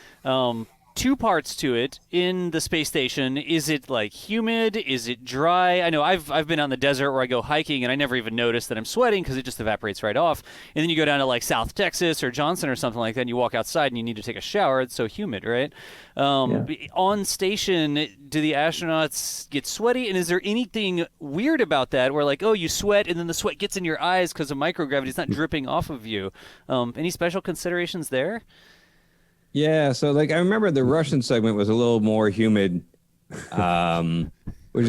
2 parts to it in the space station. Is it like humid? Is it dry? I know I've been on the desert where I go hiking and I never even notice that I'm sweating because it just evaporates right off. And then you go down to like South Texas or Johnson or something like that, and you walk outside and you need to take a shower. It's so humid, right? On station, do the astronauts get sweaty? And is there anything weird about that where like, oh, you sweat and then the sweat gets in your eyes because of microgravity? It's not dripping off of you. Any special considerations there? Yeah, so like I remember the Russian segment was a little more humid, which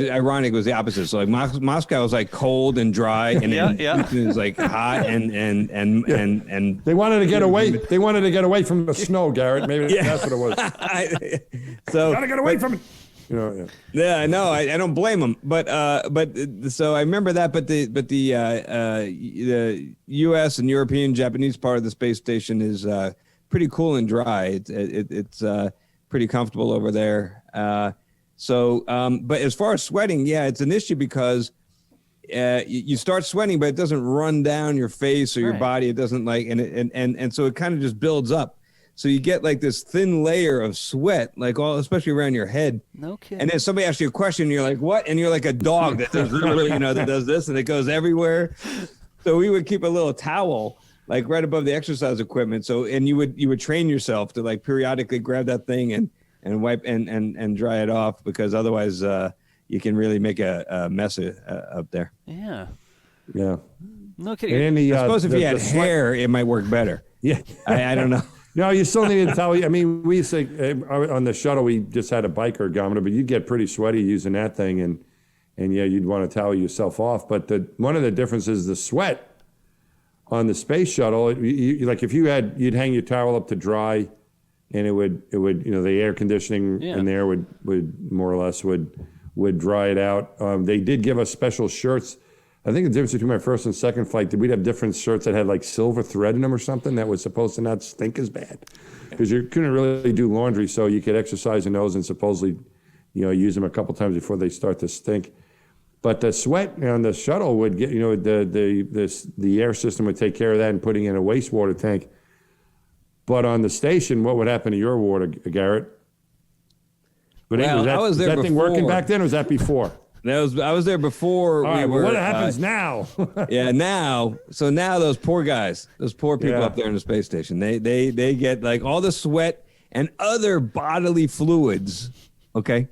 is ironic. Was the opposite. So like Moscow was like cold and dry, and it was like hot and they wanted to get away. They wanted to get away from the snow, Garrett. Maybe that's what it was. Gotta get away from it. Yeah, no, I don't blame them, but so I remember that, but the U.S. and European, Japanese part of the space station is pretty cool and dry. It's pretty comfortable over there. But as far as sweating, it's an issue because you start sweating, but it doesn't run down your face or your body. It doesn't and so it kind of just builds up. So you get like this thin layer of sweat, especially around your head. No kidding. And then somebody asks you a question, and you're like, "What?" And you're like a dog that does that does this, and it goes everywhere. So we would keep a little towel like right above the exercise equipment. So, and you would train yourself to like periodically grab that thing and wipe and dry it off, because otherwise you can really make a mess up there. Yeah. Yeah. No kidding. I suppose if you had hair, it might work better. Yeah. I don't know. No, you still need to towel. I mean, we used to, on the shuttle, we just had a bike ergometer, but you get pretty sweaty using that thing, and you'd want to towel yourself off. But one of the differences is the sweat on the space shuttle. Like if you'd hang your towel up to dry, and it would the air conditioning in there would more or less would dry it out. They did give us special shirts. I think the difference between my first and second flight, we'd have different shirts that had like silver thread in them or something that was supposed to not stink as bad, because you couldn't really do laundry, so you could exercise in those and supposedly use them a couple times before they start to stink. But the sweat on the shuttle would get, the air system would take care of that and putting in a wastewater tank. But on the station, what would happen to your water, Garrett? But was that thing working back then, or was that before? I was there before. All right, what happens now? Now those poor guys, those poor people up there in the space station, they get like all the sweat and other bodily fluids. Okay.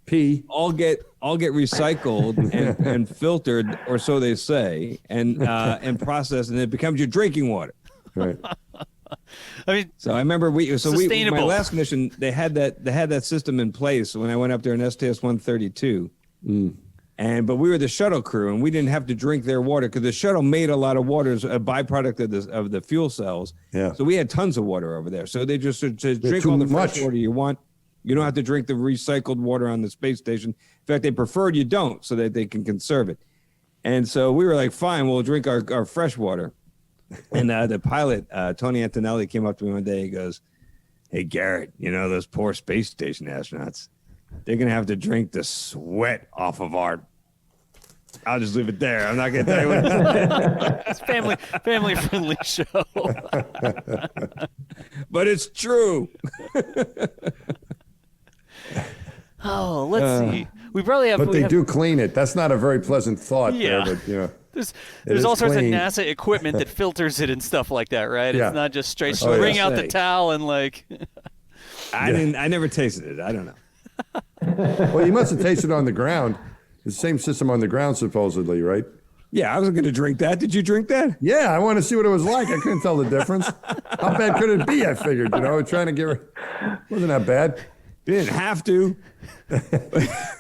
Pee all get recycled and filtered, or so they say, and processed, and it becomes your drinking water. Right. I mean, so I remember my last mission, they had that system in place when I went up there in STS-132, but we were the shuttle crew, and we didn't have to drink their water because the shuttle made a lot of water as a byproduct of the fuel cells. Yeah. So we had tons of water over there. So they just drink all the fresh water you want. You don't have to drink the recycled water on the space station. In fact, they preferred you don't, so that they can conserve it. And so we were like, fine, we'll drink our fresh water. And the pilot, Tony Antonelli, came up to me one day. He goes, "Hey, Garrett, you know, those poor space station astronauts, they're going to have to drink the sweat off of our..." I'll just leave it there. I'm not going to tell you what it's family-friendly show. But it's true. Oh, let's see. We probably have... But they do clean it. That's not a very pleasant thought there, but, you know. There's all sorts of NASA equipment that filters it and stuff like that, right? Yeah. It's not just straight wring out the towel and like... I never tasted it. I don't know. Well, you must have tasted it on the ground. The same system on the ground, supposedly, right? Yeah, I wasn't going to drink that. Did you drink that? Yeah, I want to see what it was like. I couldn't tell the difference. How bad could it be? I figured, you know, trying to wasn't that bad. You didn't have to.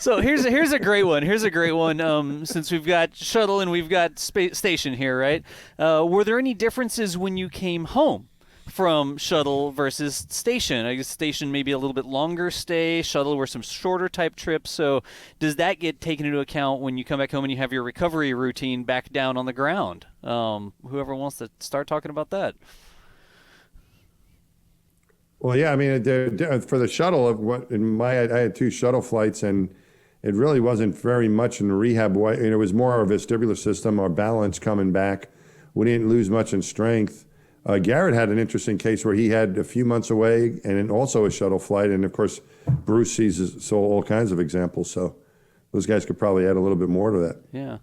So here's a great one. Since we've got shuttle and we've got space station here, right? Were there any differences when you came home from shuttle versus station? I guess station maybe a little bit longer stay. Shuttle were some shorter type trips. So does that get taken into account when you come back home and you have your recovery routine back down on the ground? Whoever wants to start talking about that. Well, yeah, I mean, for the shuttle, I had 2 shuttle flights, and it really wasn't very much in the rehab way. It was more our vestibular system, our balance coming back. We didn't lose much in strength. Garrett had an interesting case where he had a few months away and also a shuttle flight. And of course, Bruce saw all kinds of examples. So those guys could probably add a little bit more to that. Yeah.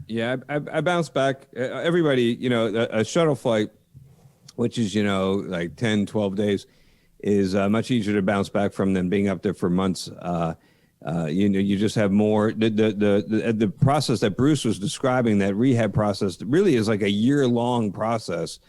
Yeah, I bounced back. Everybody, you know, a shuttle flight, which is, you know, like 10, 12 days, is much easier to bounce back from than being up there for months. You know, you just have more. The process that Bruce was describing, that rehab process, really is like a year-long process.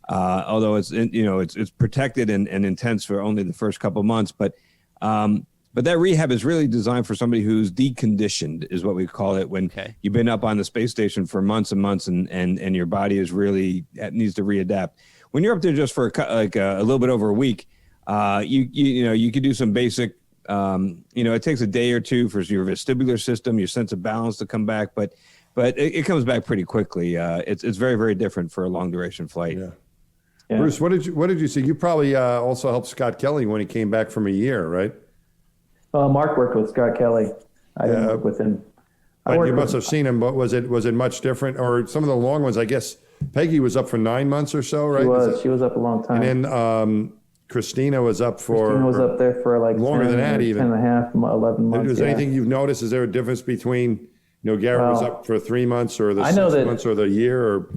Although it's protected and intense for only the first couple months, but that rehab is really designed for somebody who's deconditioned, is what we call it, when you've been up on the space station for months and months, and your body is really needs to readapt. When you're up there just for a little bit over a week, you could do some basic. It takes a day or two for your vestibular system, your sense of balance to come back, but it comes back pretty quickly. It's very, very different for a long duration flight. Yeah. Yeah. Bruce, what did you see? You probably also helped Scott Kelly when he came back from a year, right? Mark worked with Scott Kelly. I didn't work with him. But you must have seen him. But was it much different? Or some of the long ones, I guess Peggy was up for 9 months or so, right? She was up a long time. And then Christina was up up there for like longer 10, than that, 10 and a half, 11 months. Is there anything you've noticed? Is there a difference between, Garrett was up for 3 months or the 6 months or the year? Or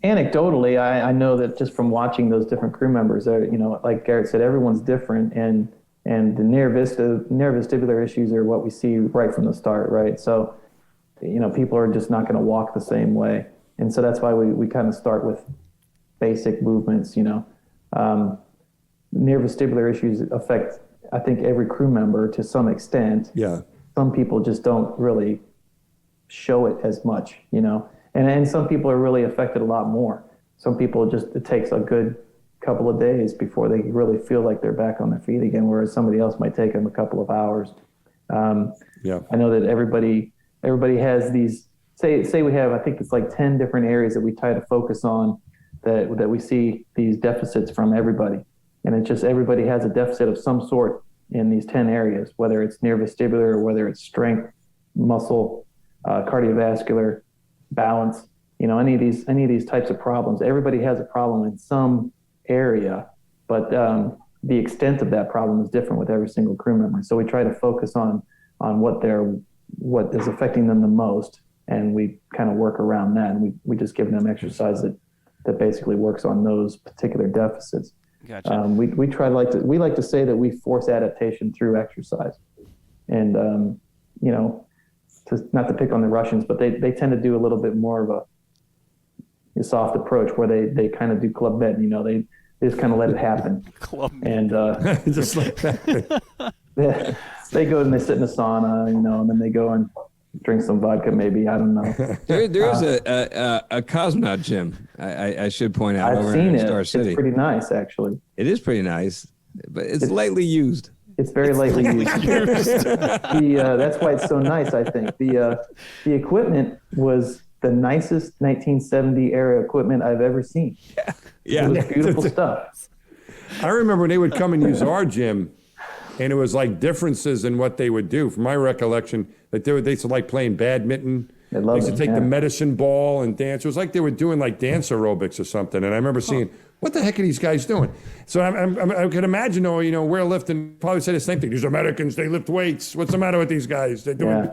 anecdotally, I know that just from watching those different crew members, like Garrett said, everyone's different, and the near vestibular issues are what we see right from the start, right? So, people are just not going to walk the same way, and so that's why we kind of start with basic movements. Near vestibular issues affect, I think, every crew member to some extent. Yeah. Some people just don't really show it as much, and some people are really affected a lot more. Some people it takes a good couple of days before they really feel like they're back on their feet again, whereas somebody else might take them a couple of hours. I know that everybody has these, say we have, I think it's like 10 different areas that we try to focus on that we see these deficits from everybody. And it's just everybody has a deficit of some sort in these 10 areas, whether it's near vestibular or whether it's strength, muscle, cardiovascular, balance, any of these types of problems. Everybody has a problem in some area, but the extent of that problem is different with every single crew member. So we try to focus on what is affecting them the most, and we kind of work around that, and we just give them exercise that basically works on those particular deficits. Gotcha. We like to say that we force adaptation through exercise, and not to pick on the Russians, but they tend to do a little bit more of a soft approach where they kind of do club med. They just kind of let it happen. Club and just like that. they go and they sit in a sauna, and then they go and drink some vodka, maybe. I don't know. There's a cosmonaut gym, I should point out. I've seen it. Star City. It's pretty nice, actually. It is pretty nice, but it's lightly used. It's very lightly used. That's why it's so nice, I think. The equipment was the nicest 1970 era equipment I've ever seen. Yeah. It was beautiful stuff. I remember when they would come and use our gym, and it was like differences in what they would do. From my recollection, that they used to like playing badminton. They used to take the medicine ball and dance. It was like they were doing like dance aerobics or something. And I remember seeing, what the heck are these guys doing? So I can imagine, we're lifting, probably say the same thing. These Americans, they lift weights. What's the matter with these guys? They're doing,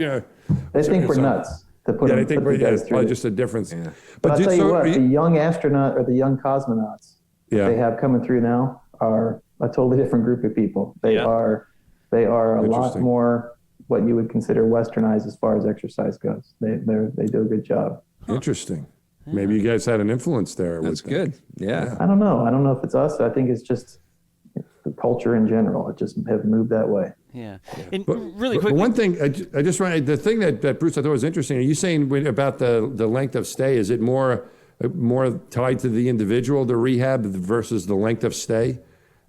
They think we're nuts to put them, they think it's probably just a difference. Yeah. But I'll tell you what, the young astronaut or the young cosmonauts they have coming through now are a totally different group of people. They are a lot more what you would consider westernized as far as exercise goes. They do a good job. Interesting. Maybe you guys had an influence there. That's good. Yeah. I don't know if it's us. I think it's just the culture in general. It just have moved that way. Yeah. And really quickly, one thing I just wanted, the thing that Bruce I thought was interesting. Are you saying about the length of stay? Is it more tied to the individual, the rehab, versus the length of stay?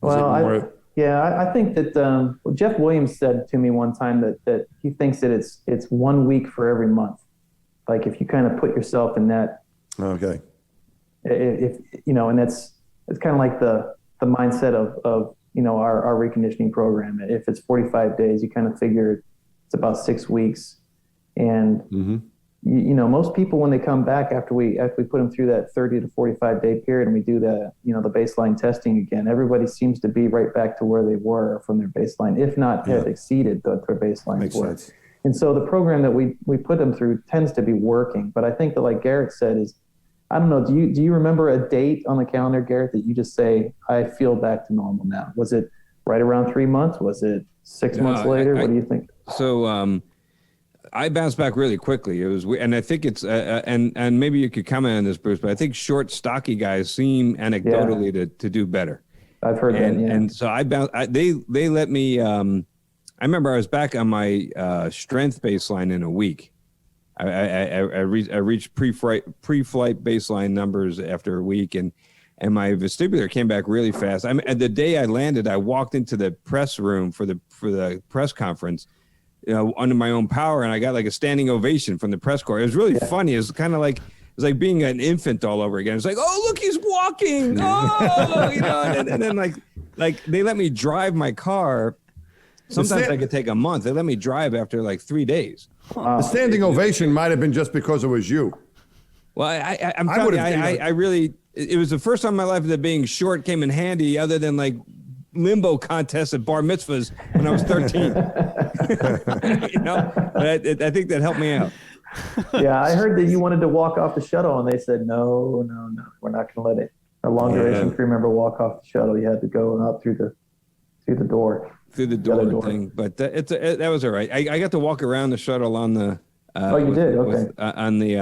I think that Jeff Williams said to me one time that he thinks that it's 1 week for every month. Like if you kind of put yourself in that. Okay. If and it's kind of like the mindset of our reconditioning program. If it's 45 days, you kind of figure it's about 6 weeks, and most people when they come back after we put them through that 30 to 45 day period and we do the the baseline testing again, everybody seems to be right back to where they were from their baseline, if not have exceeded what their baselines were. Sense. And so the program that we put them through tends to be working. But I think that, like Garrett said, is, I don't know, do you remember a date on the calendar, Garrett, that you just say, I feel back to normal now? Was it right around 3 months? Was it 6 months later? What do you think? So I bounced back really quickly. It was, and I think it's, and maybe you could comment on this, Bruce, but I think short, stocky guys seem anecdotally to do better. I've heard that, yeah. And so they let me, I remember I was back on my strength baseline in a week. I reached pre-flight baseline numbers after a week, and my vestibular came back really fast. The day I landed, I walked into the press room for the press conference, under my own power, and I got like a standing ovation from the press corps. It was really funny. It was kind of like being an infant all over again. It's like, oh, look, he's walking. Oh, and then like they let me drive my car. Sometimes I could take a month. They let me drive after like 3 days. The standing ovation might have been just because it was you. Well, I really, it was the first time in my life that being short came in handy, other than like limbo contests at bar mitzvahs when I was 13. But I think that helped me out. Yeah, I heard that you wanted to walk off the shuttle, and they said, no, we're not going to let a long duration crew member walk off the shuttle. You had to go out through the door. Through the door thing, but that was all right. I got to walk around the shuttle on the. You did? Okay. On the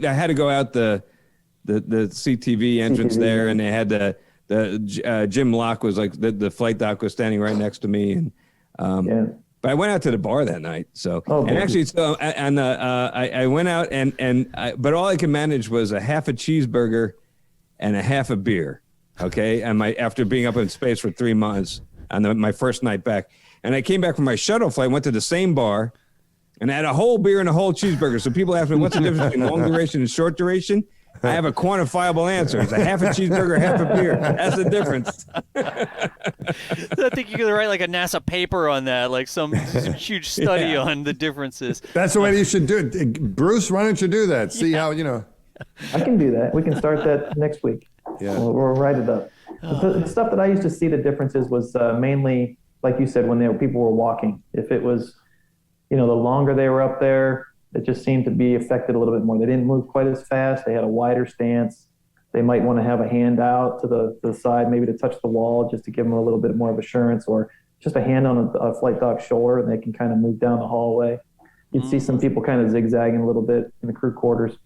I had to go out the CTV entrance there, and they had the Jim Locke was like the flight doc was standing right next to me, and but I went out to the bar that night. So I went out but all I could manage was a half a cheeseburger and a half a beer. Okay, and after being up in space for 3 months. On my first night back. And I came back from my shuttle flight, went to the same bar, and had a whole beer and a whole cheeseburger. So people ask me, what's the difference between long duration and short duration? I have a quantifiable answer. It's a half a cheeseburger, half a beer. That's the difference. I think you could write like a NASA paper on that, like some huge study on the differences. That's the way you should do it. Bruce, why don't you do that? See how, I can do that. We can start that next week. Yeah. We'll write it up. The stuff that I used to see the differences was mainly, like you said, when people were walking. If it was, the longer they were up there, it just seemed to be affected a little bit more. They didn't move quite as fast. They had a wider stance. They might want to have a hand out to the side, maybe to touch the wall, just to give them a little bit more of assurance, or just a hand on a flight doc's shoulder, and they can kind of move down the hallway. You'd see some people kind of zigzagging a little bit in the crew quarters,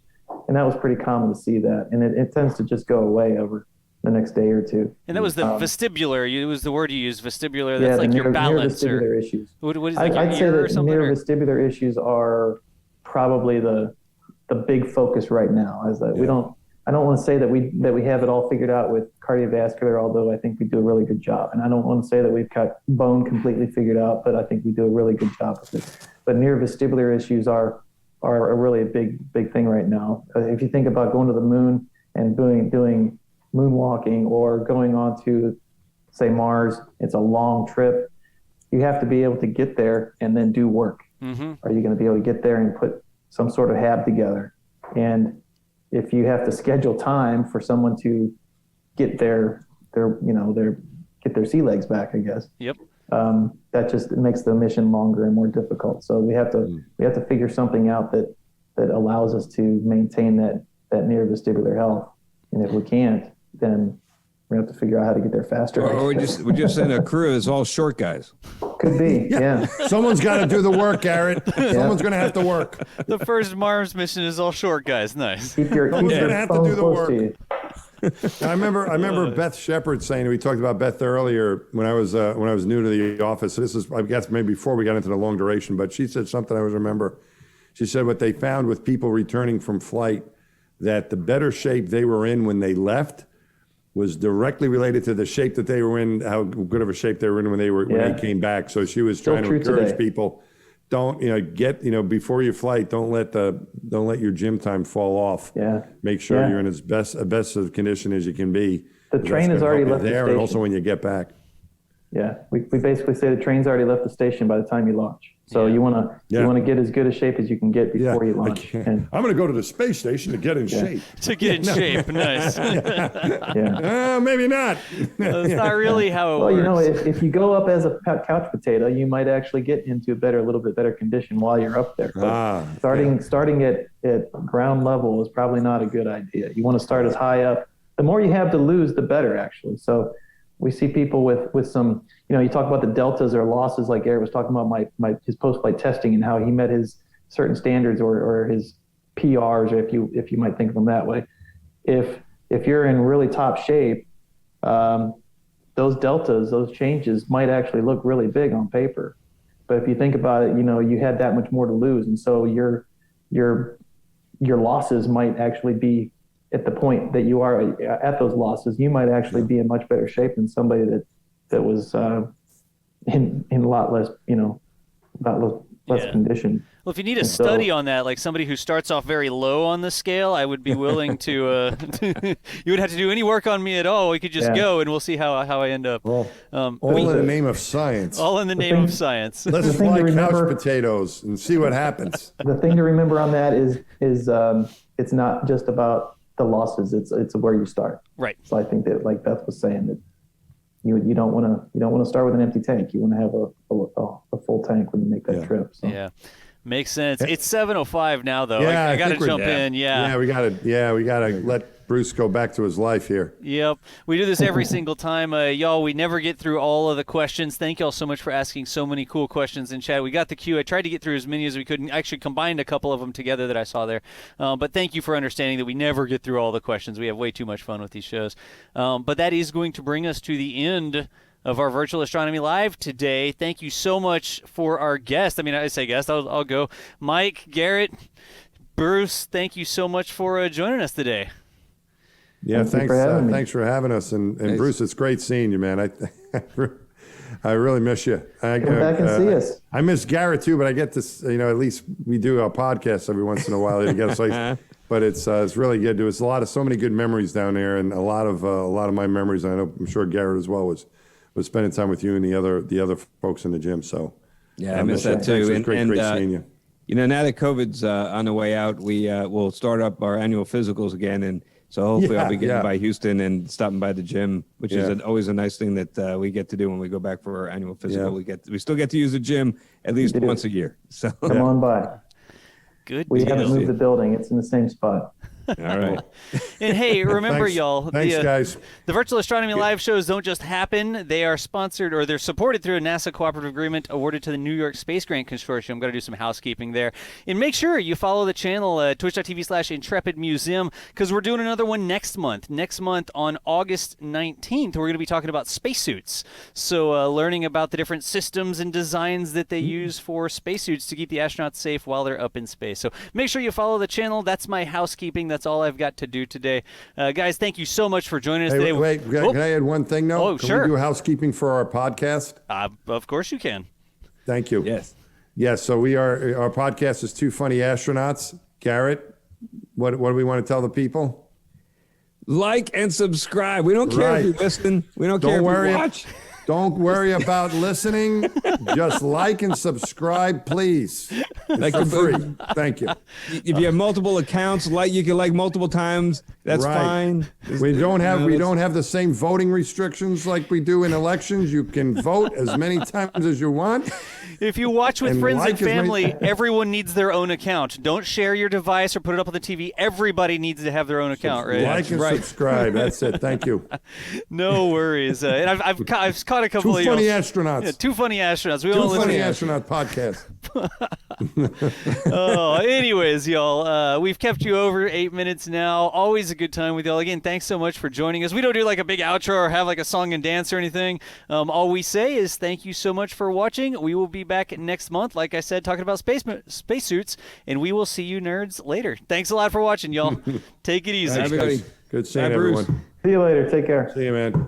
and that was pretty common to see that. And it tends to just go away over the next day or two. And that was the vestibular. It was the word you used, vestibular. That's like your balance. Near vestibular issues. What is that? I'd say that near vestibular issues are probably the big focus right now. I don't want to say that we have it all figured out with cardiovascular, although I think we do a really good job. And I don't want to say that we've got bone completely figured out, but I think we do a really good job with it. But near vestibular issues are are really a big thing right now. If you think about going to the moon and doing moonwalking or going on to, say, Mars, it's a long trip. You have to be able to get there and then do work. Mm-hmm. Are you going to be able to get there and put some sort of hab together? And if you have to schedule time for someone to get their sea legs back, I guess. Yep. That just makes the mission longer and more difficult. So we have to figure something out that allows us to maintain that near vestibular health. And if we can't, then we have to figure out how to get there faster. Or we just send a crew that's all short guys. Could be, yeah. Someone's got to do the work, Garrett. Someone's going to have to work. The first Mars mission is all short guys. Nice. Someone's going to have to do the work. I remember Beth Shepard saying, we talked about Beth earlier when I was new to the office. So this is, I guess, maybe before we got into the long duration, but she said something I always remember. She said what they found with people returning from flight, that the better shape they were in when they left was directly related to the shape that they were in, how good of a shape they were in when they came back. So she was trying to encourage people, don't, before your flight, don't let your gym time fall off. Yeah. Make sure you're in as best of condition as you can be. The train has already left the station. And also when you get back. Yeah. We basically say the train's already left the station by the time you launch. So you want to get as good a shape as you can get before you launch. I'm going to go to the space station to get in shape. To get in shape, nice. Maybe not. That's not really how it works. Well, if you go up as a couch potato, you might actually get into a little bit better condition while you're up there. Starting at ground level is probably not a good idea. You want to start as high up. The more you have to lose, the better, actually. So we see people with some, you talk about the deltas or losses, like Garrett was talking about his post-flight testing and how he met his certain standards or his PRs, or if you might think of them that way. If you're in really top shape, those deltas, those changes might actually look really big on paper. But if you think about it, you had that much more to lose, and so your losses might actually be at the point that you are at those losses. You might actually be in much better shape than somebody that was in a lot less, less condition. Well, if you need a study on that, like somebody who starts off very low on the scale, I would be willing to. You would have to do any work on me at all. We could just go, and we'll see how I end up. All in the name of science. All in the name of science. Let's fly couch potatoes and see what happens. The thing to remember on that is it's not just about the losses. It's where you start. Right. So I think that, like Beth was saying, that you don't want to start with an empty tank. You want to have a full tank when you make that trip. So. Yeah. Makes sense. It's 7:05 now, though. Yeah, I got to jump in. Yeah, we got to let Bruce go back to his life here. Yep. We do this every single time. Y'all, we never get through all of the questions. Thank y'all so much for asking so many cool questions in chat. We got the queue. I tried to get through as many as we could, and actually combined a couple of them together that I saw there. But thank you for understanding that we never get through all the questions. We have way too much fun with these shows. But that is going to bring us to the end of our Virtual Astronomy Live today. Thank you so much for our guest. I mean, I say guest, I'll go. Mike, Garrett, Bruce, thank you so much for joining us today. Yeah, thanks for having us. And Bruce, it's great seeing you, man. I really miss you. Come back and see us. I miss Garrett too, but I get this, at least we do our podcast every once in a while together. But it's really good. There was so many good memories down there, and a lot of my memories, I'm sure Garrett as well was spending time with you and the other folks in the gym. So yeah, I miss that too. It's great seeing you. Now that COVID's on the way out, we'll start up our annual physicals again, and so hopefully I'll be getting by Houston and stopping by the gym, which is always a nice thing that we get to do when we go back for our annual physical. We still get to use the gym at least once a year. So come on by. Good. We haven't moved the building; it's in the same spot. All right. And hey, remember, y'all, Thanks, guys. The Virtual Astronomy Live shows don't just happen. They are sponsored, or they're supported through a NASA cooperative agreement awarded to the New York Space Grant Consortium. I'm going to do some housekeeping there. And make sure you follow the channel, twitch.tv/Intrepid Museum, because we're doing another one next month. Next month on August 19th, we're going to be talking about spacesuits. So learning about the different systems and designs that they use for spacesuits to keep the astronauts safe while they're up in space. So make sure you follow the channel. That's my housekeeping. That's all I've got to do today. Guys, thank you so much for joining us today. Wait, can I add one thing, though? Oh, sure. Can we do housekeeping for our podcast? Of course you can. Thank you. Yes. Yes, so our podcast is Two Funny Astronauts. Garrett, what do we want to tell the people? Like and subscribe. We don't care if you listen. We don't care if you watch. Don't worry about listening. Just like and subscribe, please. It's for free. Thank you. If you have multiple accounts, you can like multiple times. That's fine. We don't have the same voting restrictions like we do in elections. You can vote as many times as you want. If you watch with friends and family, everyone needs their own account. Don't share your device or put it up on the TV. Everybody needs to have their own account, right? Like and subscribe. That's it. Thank you. No worries. And I've caught a couple of Two Funny Astronauts. Yeah, Two Funny Astronauts. Two Funny Astronaut podcast. Anyways, y'all, we've kept you over 8 minutes now. Always a good time with y'all. Again, thanks so much for joining us. We don't do like a big outro or have like a song and dance or anything. All we say is thank you so much for watching. We will be back next month, like I said, talking about spacesuits, and we will see you nerds later. Thanks a lot for watching, y'all. Take it easy. Everybody. Good seeing everyone. See you later. Take care. See you, man.